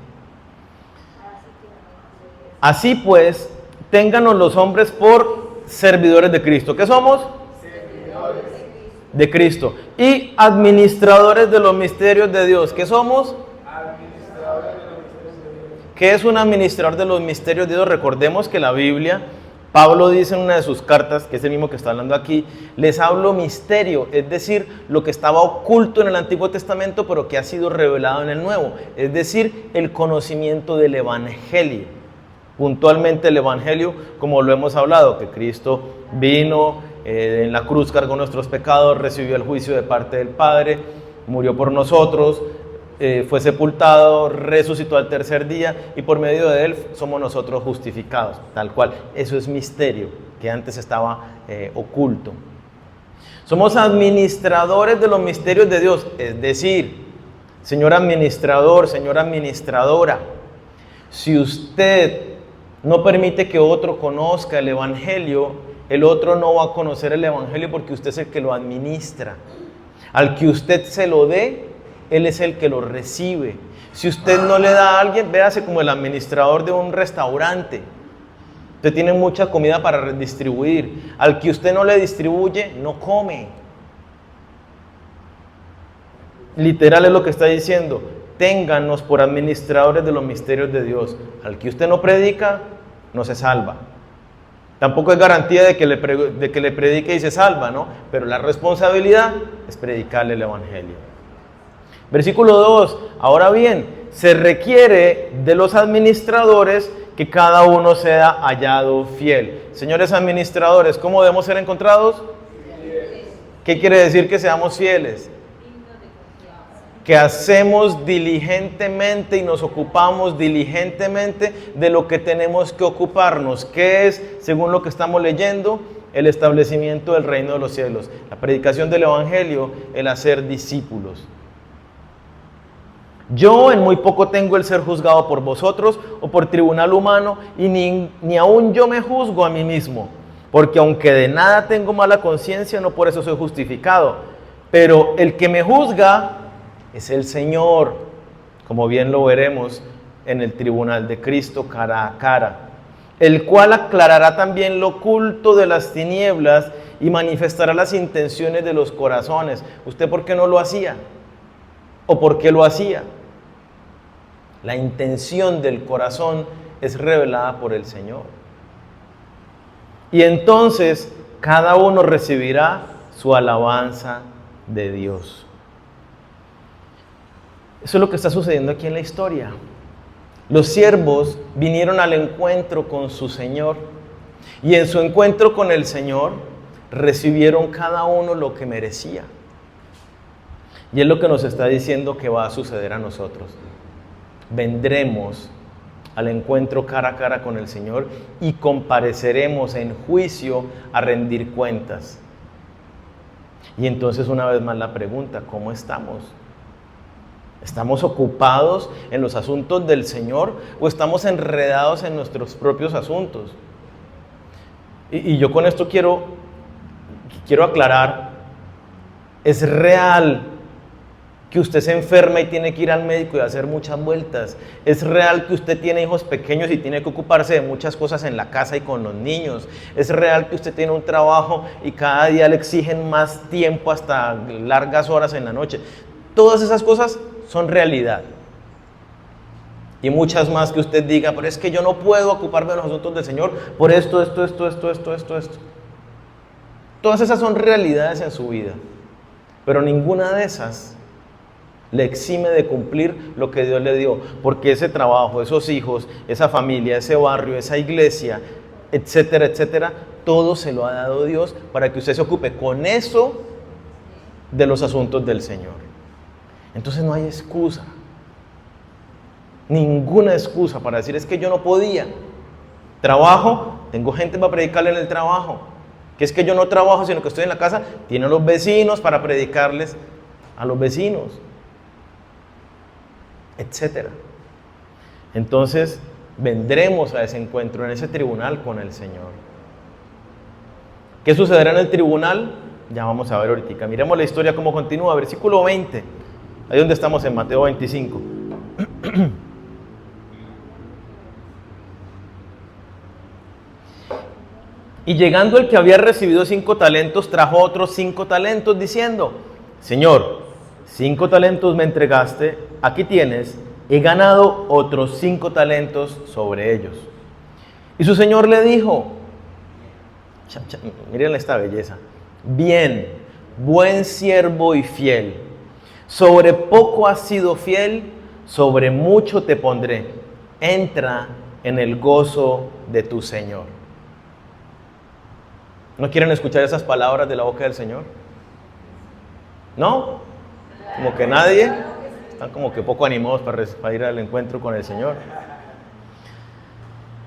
Así pues, téngannos los hombres por servidores de Cristo. ¿Qué somos? Servidores de Cristo. Y administradores de los misterios de Dios. ¿Qué somos? Administradores de los misterios de Dios. ¿Qué es un administrador de los misterios de Dios? Recordemos que la Biblia, Pablo dice en una de sus cartas, que es el mismo que está hablando aquí, les hablo misterio, es decir, lo que estaba oculto en el Antiguo Testamento, pero que ha sido revelado en el Nuevo, es decir, el conocimiento del Evangelio. Puntualmente el Evangelio, como lo hemos hablado, que Cristo vino, en la cruz cargó nuestros pecados, recibió el juicio de parte del Padre, murió por nosotros, fue sepultado, resucitó al tercer día y por medio de él somos nosotros justificados, tal cual. Eso es misterio que antes estaba oculto. Somos administradores de los misterios de Dios, es decir, señor administrador, señora administradora, si usted no permite que otro conozca el Evangelio, el otro no va a conocer el Evangelio porque usted es el que lo administra. Al que usted se lo dé, él es el que lo recibe. Si usted no le da a alguien, véase como el administrador de un restaurante. Usted tiene mucha comida para redistribuir. Al que usted no le distribuye, no come. Literal es lo que está diciendo. Téngannos por administradores de los misterios de Dios. Al que usted no predica, no se salva. Tampoco es garantía de que le predique y se salva, ¿no? Pero la responsabilidad es predicarle el Evangelio. Versículo 2. Ahora bien, se requiere de los administradores que cada uno sea hallado fiel. Señores administradores, ¿cómo debemos ser encontrados? Fieles. ¿Qué quiere decir que seamos fieles? Que hacemos diligentemente y nos ocupamos diligentemente de lo que tenemos que ocuparnos, que es, según lo que estamos leyendo, el establecimiento del reino de los cielos, la predicación del Evangelio, el hacer discípulos. Yo en muy poco tengo el ser juzgado por vosotros o por tribunal humano, y ni aún yo me juzgo a mí mismo. Porque aunque de nada tengo mala conciencia, no por eso soy justificado. Pero el que me juzga es el Señor, como bien lo veremos en el tribunal de Cristo cara a cara, el cual aclarará también lo oculto de las tinieblas y manifestará las intenciones de los corazones. ¿Usted por qué no lo hacía? ¿O por qué lo hacía? La intención del corazón es revelada por el Señor. Y entonces cada uno recibirá su alabanza de Dios. Eso es lo que está sucediendo aquí en la historia. Los siervos vinieron al encuentro con su Señor y en su encuentro con el Señor recibieron cada uno lo que merecía. Y es lo que nos está diciendo que va a suceder a nosotros. Vendremos al encuentro cara a cara con el Señor y compareceremos en juicio a rendir cuentas. Y entonces una vez más la pregunta, ¿cómo estamos? ¿Estamos ocupados en los asuntos del Señor o estamos enredados en nuestros propios asuntos? Y yo con esto quiero aclarar, es real que usted se enferma y tiene que ir al médico y hacer muchas vueltas. Es real que usted tiene hijos pequeños y tiene que ocuparse de muchas cosas en la casa y con los niños. Es real que usted tiene un trabajo y cada día le exigen más tiempo hasta largas horas en la noche. Todas esas cosas son realidad. Y muchas más que usted diga, pero es que yo no puedo ocuparme de los asuntos del Señor por esto. Todas esas son realidades en su vida. Pero ninguna de esas le exime de cumplir lo que Dios le dio, porque ese trabajo, esos hijos, esa familia, ese barrio, esa iglesia, etcétera, etcétera, todo se lo ha dado Dios para que usted se ocupe con eso de los asuntos del Señor. Entonces no hay excusa, ninguna excusa para decir es que yo no podía. Trabajo, tengo gente para predicarle en el trabajo, que es que yo no trabajo sino que estoy en la casa, tiene a los vecinos para predicarles a los vecinos, etcétera. Entonces vendremos a ese encuentro en ese tribunal con el Señor. ¿Qué sucederá en el tribunal? Ya vamos a ver ahorita. Miremos la historia cómo continúa, versículo 20, ahí donde estamos en Mateo 25. Y llegando el que había recibido 5 talentos, trajo otros 5 talentos, diciendo: Señor, 5 talentos me entregaste, aquí tienes, he ganado otros 5 talentos sobre ellos. Y su señor le dijo, miren esta belleza, bien, buen siervo y fiel, sobre poco has sido fiel, sobre mucho te pondré, entra en el gozo de tu Señor. ¿No quieren escuchar esas palabras de la boca del Señor? ¿No? Como que nadie, están como que poco animados para ir al encuentro con el Señor.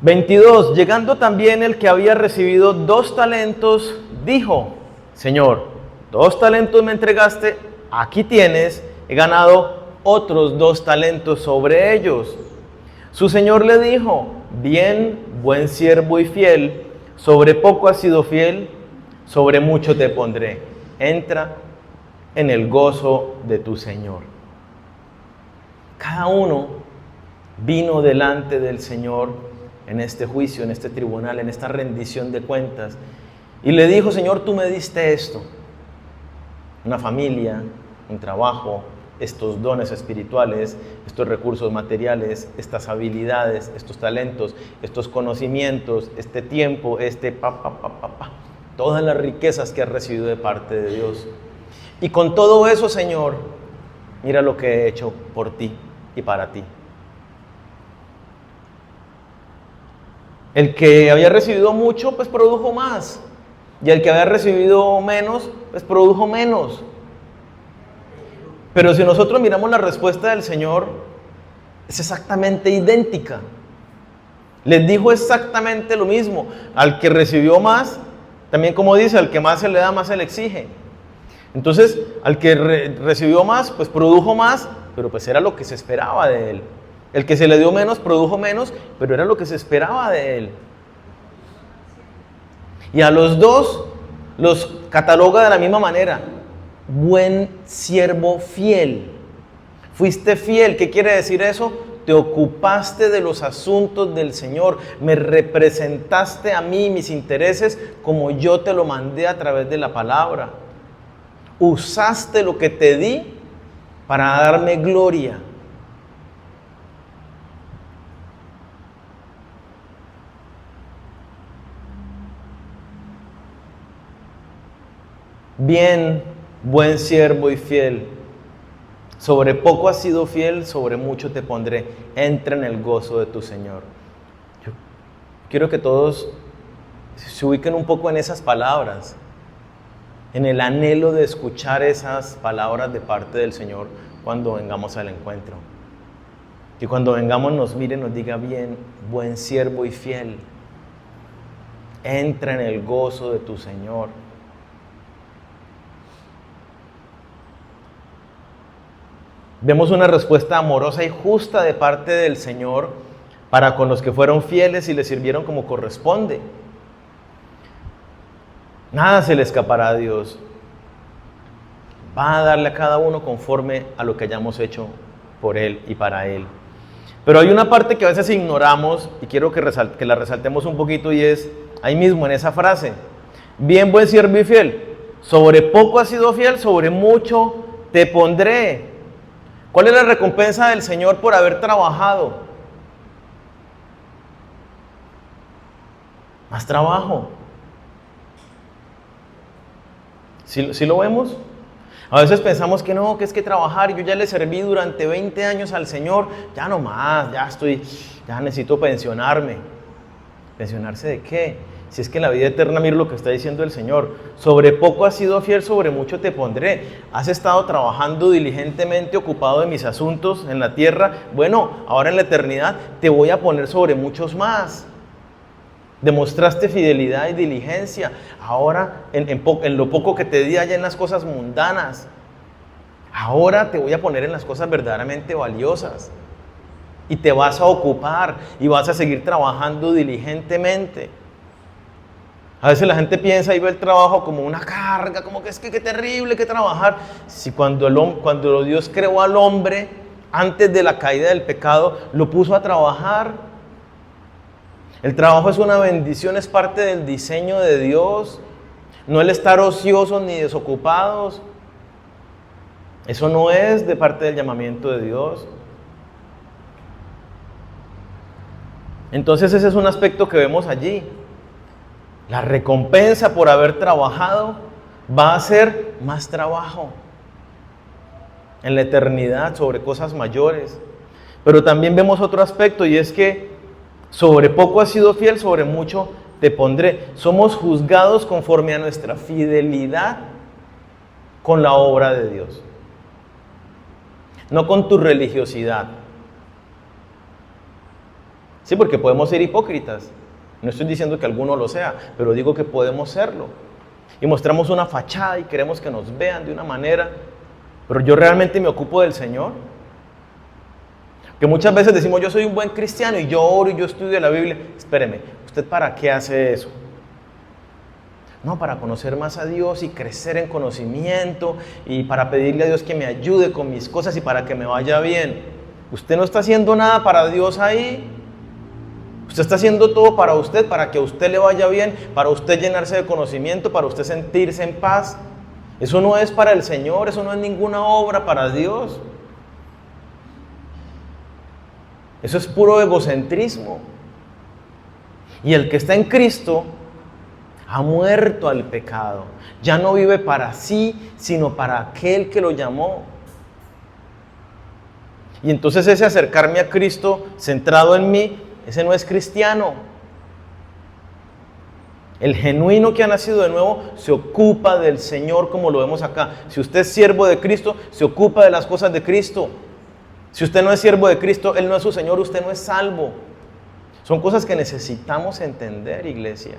22. Llegando también el que había recibido 2 talentos, dijo: Señor, 2 talentos me entregaste, aquí tienes, he ganado otros 2 talentos sobre ellos. Su señor le dijo: bien, buen siervo y fiel, sobre poco has sido fiel, sobre mucho te pondré, entra en el gozo de tu Señor. Cada uno vino delante del Señor en este juicio, en este tribunal, en esta rendición de cuentas, y le dijo: Señor, tú me diste esto, una familia, un trabajo, estos dones espirituales, estos recursos materiales, estas habilidades, estos talentos, estos conocimientos, este tiempo, todas las riquezas que has recibido de parte de Dios. Y con todo eso, Señor, mira lo que he hecho por ti y para ti. El que había recibido mucho, pues produjo más. Y el que había recibido menos, pues produjo menos. Pero si nosotros miramos la respuesta del Señor, es exactamente idéntica. Les dijo exactamente lo mismo. Al que recibió más, también como dice, al que más se le da, más se le exige. Entonces, al que recibió más, pues produjo más, pero pues era lo que se esperaba de él. El que se le dio menos, produjo menos, pero era lo que se esperaba de él. Y a los dos los cataloga de la misma manera. Buen siervo fiel. Fuiste fiel. ¿Qué quiere decir eso? Te ocupaste de los asuntos del Señor. Me representaste a mí, mis intereses, como yo te lo mandé a través de la palabra. Usaste lo que te di para darme gloria. Bien, buen siervo y fiel. Sobre poco has sido fiel, sobre mucho te pondré. Entra en el gozo de tu Señor. Yo quiero que todos se ubiquen un poco en esas palabras, en el anhelo de escuchar esas palabras de parte del Señor cuando vengamos al encuentro. Que cuando vengamos nos mire y nos diga: bien, buen siervo y fiel. Entra en el gozo de tu Señor. Vemos una respuesta amorosa y justa de parte del Señor para con los que fueron fieles y le sirvieron como corresponde. Nada se le escapará a Dios. Va a darle a cada uno conforme a lo que hayamos hecho por Él y para Él. Pero hay una parte que a veces ignoramos y quiero que la resaltemos un poquito, y es ahí mismo en esa frase: bien, buen siervo y fiel. Sobre poco has sido fiel, sobre mucho te pondré. ¿Cuál es la recompensa del Señor por haber trabajado? Más trabajo. ¿Sí lo vemos? A veces pensamos que no, que es que trabajar, yo ya le serví durante 20 años al Señor, ya no más, ya necesito pensionarme. ¿Pensionarse de qué? Si es que la vida eterna, mira lo que está diciendo el Señor: sobre poco has sido fiel, sobre mucho te pondré. Has estado trabajando diligentemente, ocupado de mis asuntos en la tierra. Bueno, ahora en la eternidad te voy a poner sobre muchos más. Demostraste fidelidad y diligencia. Ahora, en lo poco que te di allá en las cosas mundanas, ahora te voy a poner en las cosas verdaderamente valiosas. Y te vas a ocupar y vas a seguir trabajando diligentemente. A veces la gente piensa y ve el trabajo como una carga, como que es que qué terrible que trabajar. Si cuando Dios creó al hombre, antes de la caída del pecado, lo puso a trabajar. El trabajo es una bendición, es parte del diseño de Dios. No el estar ociosos ni desocupados. Eso no es de parte del llamamiento de Dios. Entonces ese es un aspecto que vemos allí. La recompensa por haber trabajado va a ser más trabajo en la eternidad sobre cosas mayores. Pero también vemos otro aspecto, y es que sobre poco has sido fiel, sobre mucho te pondré. Somos juzgados conforme a nuestra fidelidad con la obra de Dios, no con tu religiosidad. Sí, porque podemos ser hipócritas. No estoy diciendo que alguno lo sea, pero digo que podemos serlo. Y mostramos una fachada y queremos que nos vean de una manera, pero yo realmente me ocupo del Señor. Que muchas veces decimos: yo soy un buen cristiano y yo oro y yo estudio la Biblia. Espéreme, ¿usted para qué hace eso? No, para conocer más a Dios y crecer en conocimiento, y para pedirle a Dios que me ayude con mis cosas y para que me vaya bien. Usted no está haciendo nada para Dios ahí. Usted está haciendo todo para usted, para que a usted le vaya bien, para usted llenarse de conocimiento, para usted sentirse en paz. Eso no es para el Señor, eso no es ninguna obra para Dios. Eso es puro egocentrismo. Y el que está en Cristo ha muerto al pecado. Ya no vive para sí, sino para aquel que lo llamó. Y entonces ese acercarme a Cristo centrado en mí, ese no es cristiano. El genuino que ha nacido de nuevo se ocupa del Señor, como lo vemos acá. Si usted es siervo de Cristo, se ocupa de las cosas de Cristo. Si usted no es siervo de Cristo, Él no es su Señor, usted no es salvo. Son cosas que necesitamos entender, iglesia.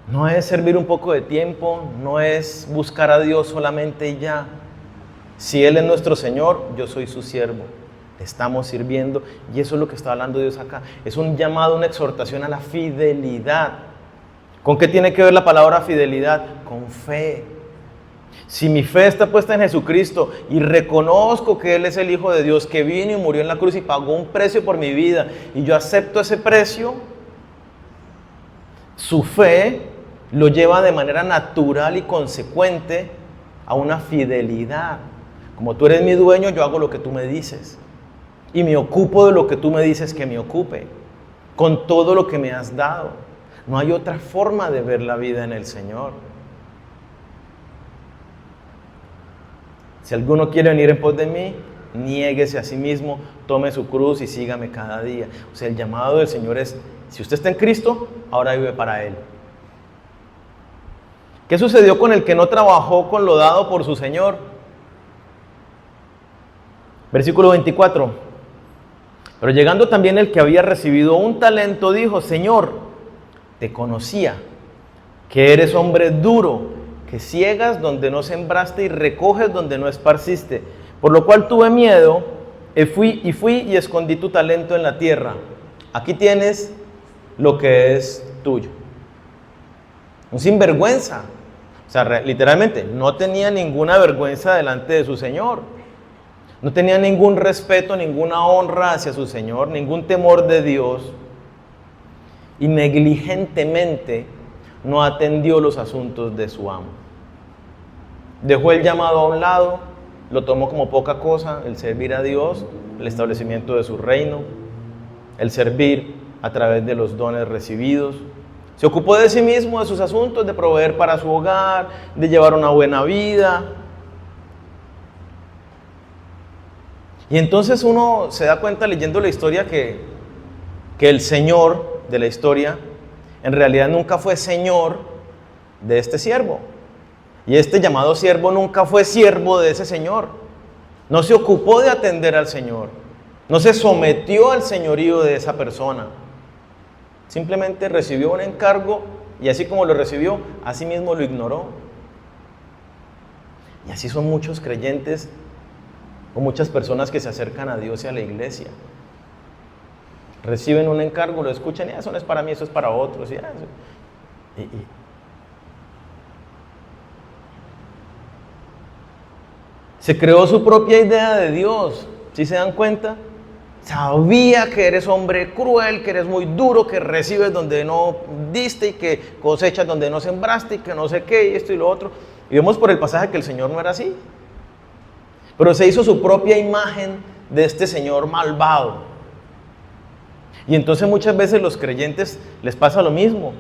No es servir un poco de tiempo, no es buscar a Dios solamente y ya. Si Él es nuestro Señor, yo soy su siervo. Le estamos sirviendo y eso es lo que está hablando Dios acá. Es un llamado, una exhortación a la fidelidad. ¿Con qué tiene que ver la palabra fidelidad? Con fe. Si mi fe está puesta en Jesucristo y reconozco que Él es el Hijo de Dios, que vino y murió en la cruz y pagó un precio por mi vida, y yo acepto ese precio, su fe lo lleva de manera natural y consecuente a una fidelidad. Como tú eres mi dueño, yo hago lo que tú me dices. Y me ocupo de lo que tú me dices que me ocupe, con todo lo que me has dado. No hay otra forma de ver la vida en el Señor. Si alguno quiere venir en pos de mí, niéguese a sí mismo, tome su cruz y sígame cada día. O sea, el llamado del Señor es, si usted está en Cristo, ahora vive para Él. ¿Qué sucedió con el que no trabajó con lo dado por su Señor? Versículo 24. Pero llegando también el que había recibido un talento, dijo: Señor, te conocía, que eres hombre duro, que ciegas donde no sembraste y recoges donde no esparciste. Por lo cual tuve miedo y fui y escondí tu talento en la tierra. Aquí tienes lo que es tuyo. Un sinvergüenza. O sea, literalmente no tenía ninguna vergüenza delante de su Señor. No tenía ningún respeto, ninguna honra hacia su Señor, ningún temor de Dios. Y negligentemente no atendió los asuntos de su amo. Dejó el llamado a un lado, lo tomó como poca cosa, el servir a Dios, el establecimiento de su reino, el servir a través de los dones recibidos. Se ocupó de sí mismo, de sus asuntos, de proveer para su hogar, de llevar una buena vida. Y entonces uno se da cuenta leyendo la historia que el Señor de la historia en realidad nunca fue Señor de este siervo. Y este llamado siervo nunca fue siervo de ese Señor. No se ocupó de atender al Señor. No se sometió al señorío de esa persona. Simplemente recibió un encargo y así como lo recibió, así mismo lo ignoró. Y así son muchos creyentes o muchas personas que se acercan a Dios y a la iglesia. Reciben un encargo, lo escuchan y eso no es para mí, eso es para otros. Se creó su propia idea de Dios. ¿Sí se dan cuenta? Sabía que eres hombre cruel, que eres muy duro, que recibes donde no diste y que cosechas donde no sembraste y que no sé qué y esto y lo otro. Y vemos por el pasaje que el Señor no era así. Pero se hizo su propia imagen de este Señor malvado. Y entonces muchas veces los creyentes les pasa lo mismo.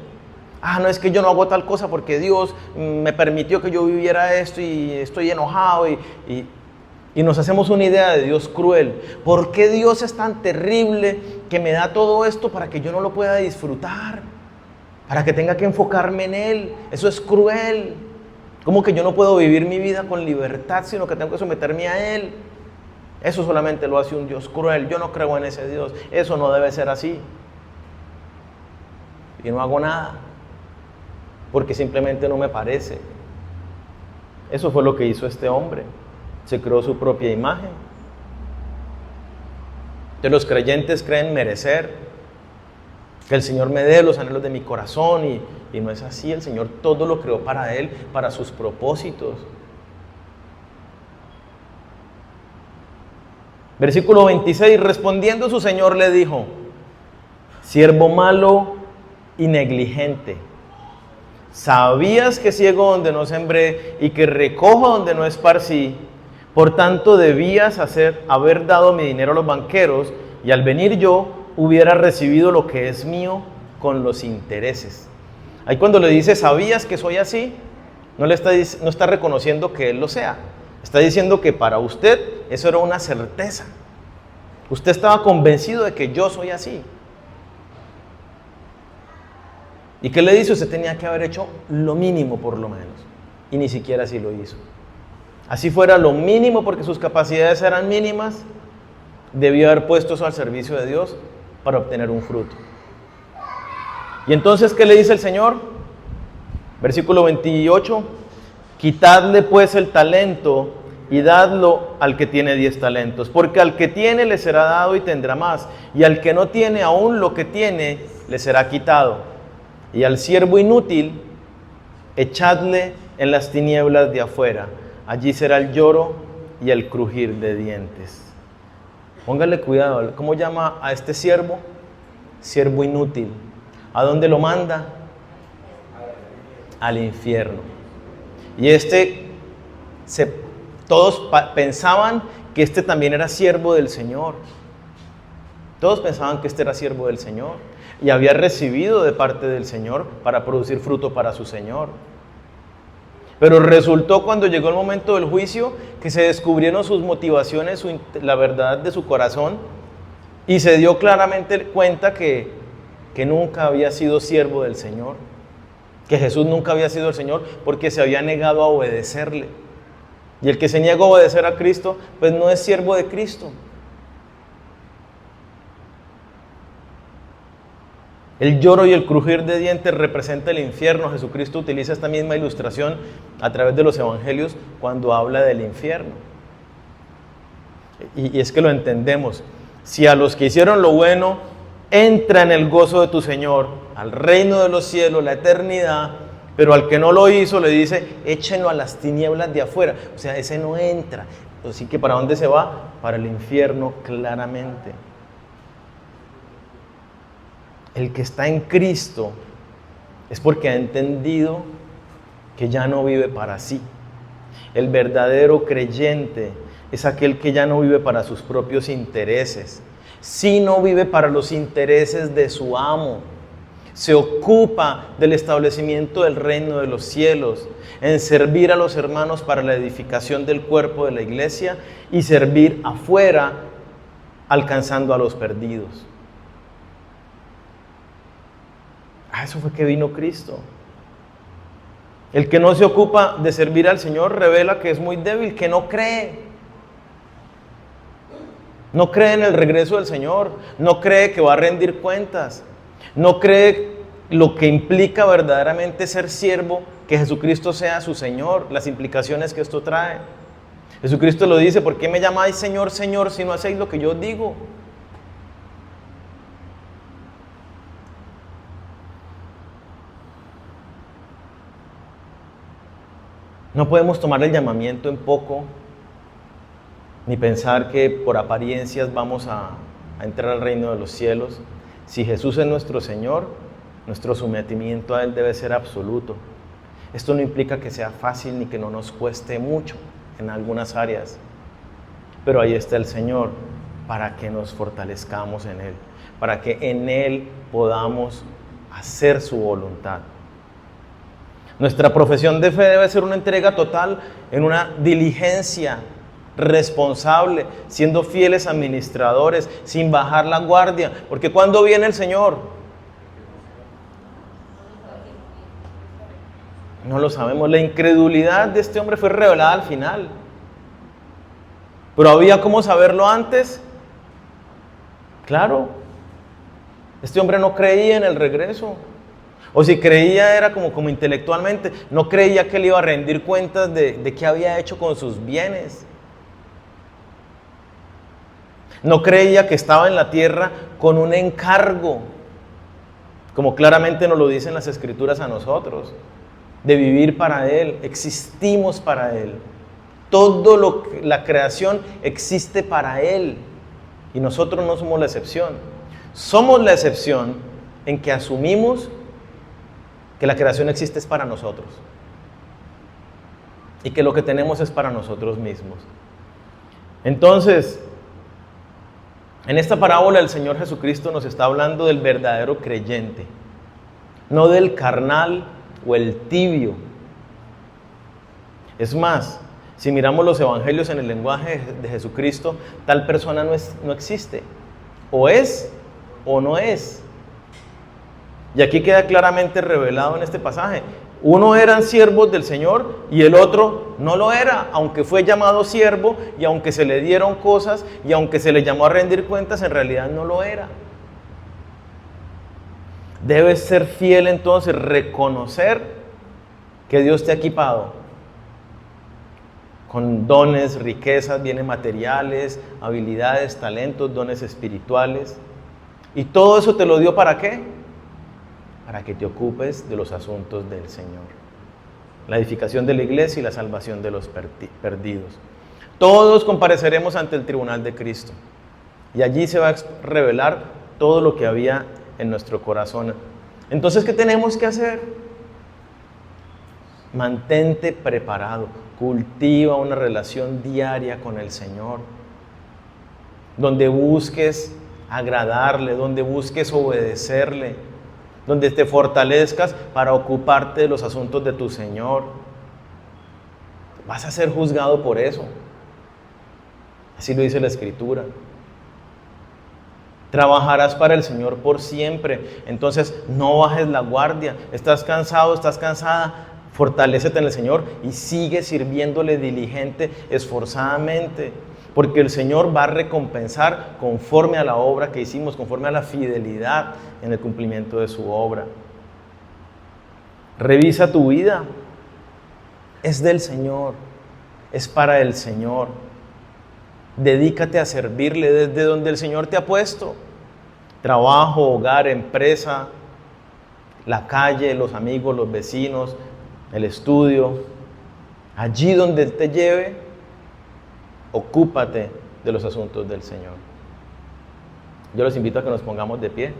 No, es que yo no hago tal cosa porque Dios me permitió que yo viviera esto y estoy enojado y nos hacemos una idea de Dios cruel. ¿Por qué Dios es tan terrible que me da todo esto para que yo no lo pueda disfrutar? Para que tenga que enfocarme en Él. Eso es cruel. ¿Cómo que yo no puedo vivir mi vida con libertad, sino que tengo que someterme a Él? Eso solamente lo hace un Dios cruel. Yo no creo en ese Dios. Eso no debe ser así. Y no hago nada, porque simplemente no me parece. Eso fue lo que hizo este hombre. Se creó su propia imagen. Entonces los creyentes creen merecer, que el Señor me dé los anhelos de mi corazón y no es así. El Señor todo lo creó para Él, para sus propósitos. Versículo 26, respondiendo su Señor le dijo: siervo malo y negligente, ¿sabías que ciego donde no sembré y que recojo donde no esparcí? Por tanto debías haber dado mi dinero a los banqueros, y al venir yo hubiera recibido lo que es mío con los intereses. Ahí cuando le dice, ¿sabías que soy así? No está reconociendo que él lo sea. Está diciendo que para usted eso era una certeza. Usted estaba convencido de que yo soy así. ¿Y qué le dice? Usted tenía que haber hecho lo mínimo por lo menos. Y ni siquiera así lo hizo. Así fuera lo mínimo porque sus capacidades eran mínimas, debió haber puesto eso al servicio de Dios para obtener un fruto. Y entonces, ¿qué le dice el Señor? Versículo 28, quitadle pues el talento y dadlo al que tiene 10 talentos, porque al que tiene le será dado y tendrá más, y al que no tiene aún lo que tiene le será quitado. Y al siervo inútil echadle en las tinieblas de afuera, allí será el lloro y el crujir de dientes. Póngale cuidado, ¿cómo llama a este siervo? Siervo inútil. ¿A dónde lo manda? Al infierno. Y todos pensaban que este también era siervo del Señor. Todos pensaban que este era siervo del Señor y había recibido de parte del Señor para producir fruto para su Señor. Pero resultó cuando llegó el momento del juicio que se descubrieron sus motivaciones, la verdad de su corazón, y se dio claramente cuenta que nunca había sido siervo del Señor, que Jesús nunca había sido el Señor porque se había negado a obedecerle. Y el que se niega a obedecer a Cristo, pues no es siervo de Cristo. El lloro y el crujir de dientes representa el infierno. Jesucristo utiliza esta misma ilustración a través de los evangelios cuando habla del infierno. Y es que lo entendemos. Si a los que hicieron lo bueno, entra en el gozo de tu Señor, al reino de los cielos, la eternidad, pero al que no lo hizo le dice, échenlo a las tinieblas de afuera. O sea, ese no entra. Así que ¿para dónde se va? Para el infierno, claramente. El que está en Cristo es porque ha entendido que ya no vive para sí. El verdadero creyente es aquel que ya no vive para sus propios intereses, sino vive para los intereses de su amo. Se ocupa del establecimiento del reino de los cielos, en servir a los hermanos para la edificación del cuerpo de la iglesia y servir afuera, alcanzando a los perdidos. A eso fue que vino Cristo. El que no se ocupa de servir al Señor revela que es muy débil, que no cree. No cree en el regreso del Señor, no cree que va a rendir cuentas, no cree lo que implica verdaderamente ser siervo, que Jesucristo sea su Señor, las implicaciones que esto trae. Jesucristo lo dice, ¿por qué me llamáis Señor, Señor, si no hacéis lo que yo digo? No podemos tomar el llamamiento en poco, ni pensar que por apariencias vamos a entrar al reino de los cielos. Si Jesús es nuestro Señor, nuestro sometimiento a Él debe ser absoluto. Esto no implica que sea fácil ni que no nos cueste mucho en algunas áreas, pero ahí está el Señor para que nos fortalezcamos en Él, para que en Él podamos hacer su voluntad. Nuestra profesión de fe debe ser una entrega total en una diligencia responsable, siendo fieles administradores, sin bajar la guardia, porque ¿cuándo viene el Señor? No lo sabemos. La incredulidad de este hombre fue revelada al final, pero ¿había cómo saberlo antes? Claro, este hombre no creía en el regreso. O si creía era como intelectualmente, no creía que él iba a rendir cuentas de qué había hecho con sus bienes. No creía que estaba en la tierra con un encargo, como claramente nos lo dicen las Escrituras a nosotros, de vivir para Él. Existimos para Él. Todo la creación existe para Él y nosotros no somos la excepción. Somos la excepción en que asumimos que la creación existe es para nosotros y que lo que tenemos es para nosotros mismos. Entonces, en esta parábola el Señor Jesucristo nos está hablando del verdadero creyente, no del carnal o el tibio. Es más, si miramos los evangelios en el lenguaje de Jesucristo, tal persona no existe. O es o no es. Y aquí queda claramente revelado en este pasaje. Uno eran siervos del Señor y el otro no lo era, aunque fue llamado siervo y aunque se le dieron cosas y aunque se le llamó a rendir cuentas, en realidad no lo era. Debes ser fiel entonces, reconocer que Dios te ha equipado con dones, riquezas, bienes materiales, habilidades, talentos, dones espirituales. ¿Y todo eso te lo dio para qué? Para que te ocupes de los asuntos del Señor. La edificación de la iglesia y la salvación de los perdidos. Todos compareceremos ante el tribunal de Cristo. Y allí se va a revelar todo lo que había en nuestro corazón. Entonces, ¿qué tenemos que hacer? Mantente preparado. Cultiva una relación diaria con el Señor, donde busques agradarle, donde busques obedecerle, donde te fortalezcas para ocuparte de los asuntos de tu Señor. Vas a ser juzgado por eso. Así lo dice la Escritura. Trabajarás para el Señor por siempre. Entonces no bajes la guardia. Estás cansado, estás cansada. Fortalécete en el Señor y sigue sirviéndole diligente, esforzadamente, porque el Señor va a recompensar conforme a la obra que hicimos, conforme a la fidelidad en el cumplimiento de su obra. Revisa tu vida. Es del Señor, es para el Señor. Dedícate a servirle desde donde el Señor te ha puesto. Trabajo, hogar, empresa, la calle, los amigos, los vecinos, el estudio. Allí donde Él te lleve, ocúpate de los asuntos del Señor. Yo los invito a que nos pongamos de pie.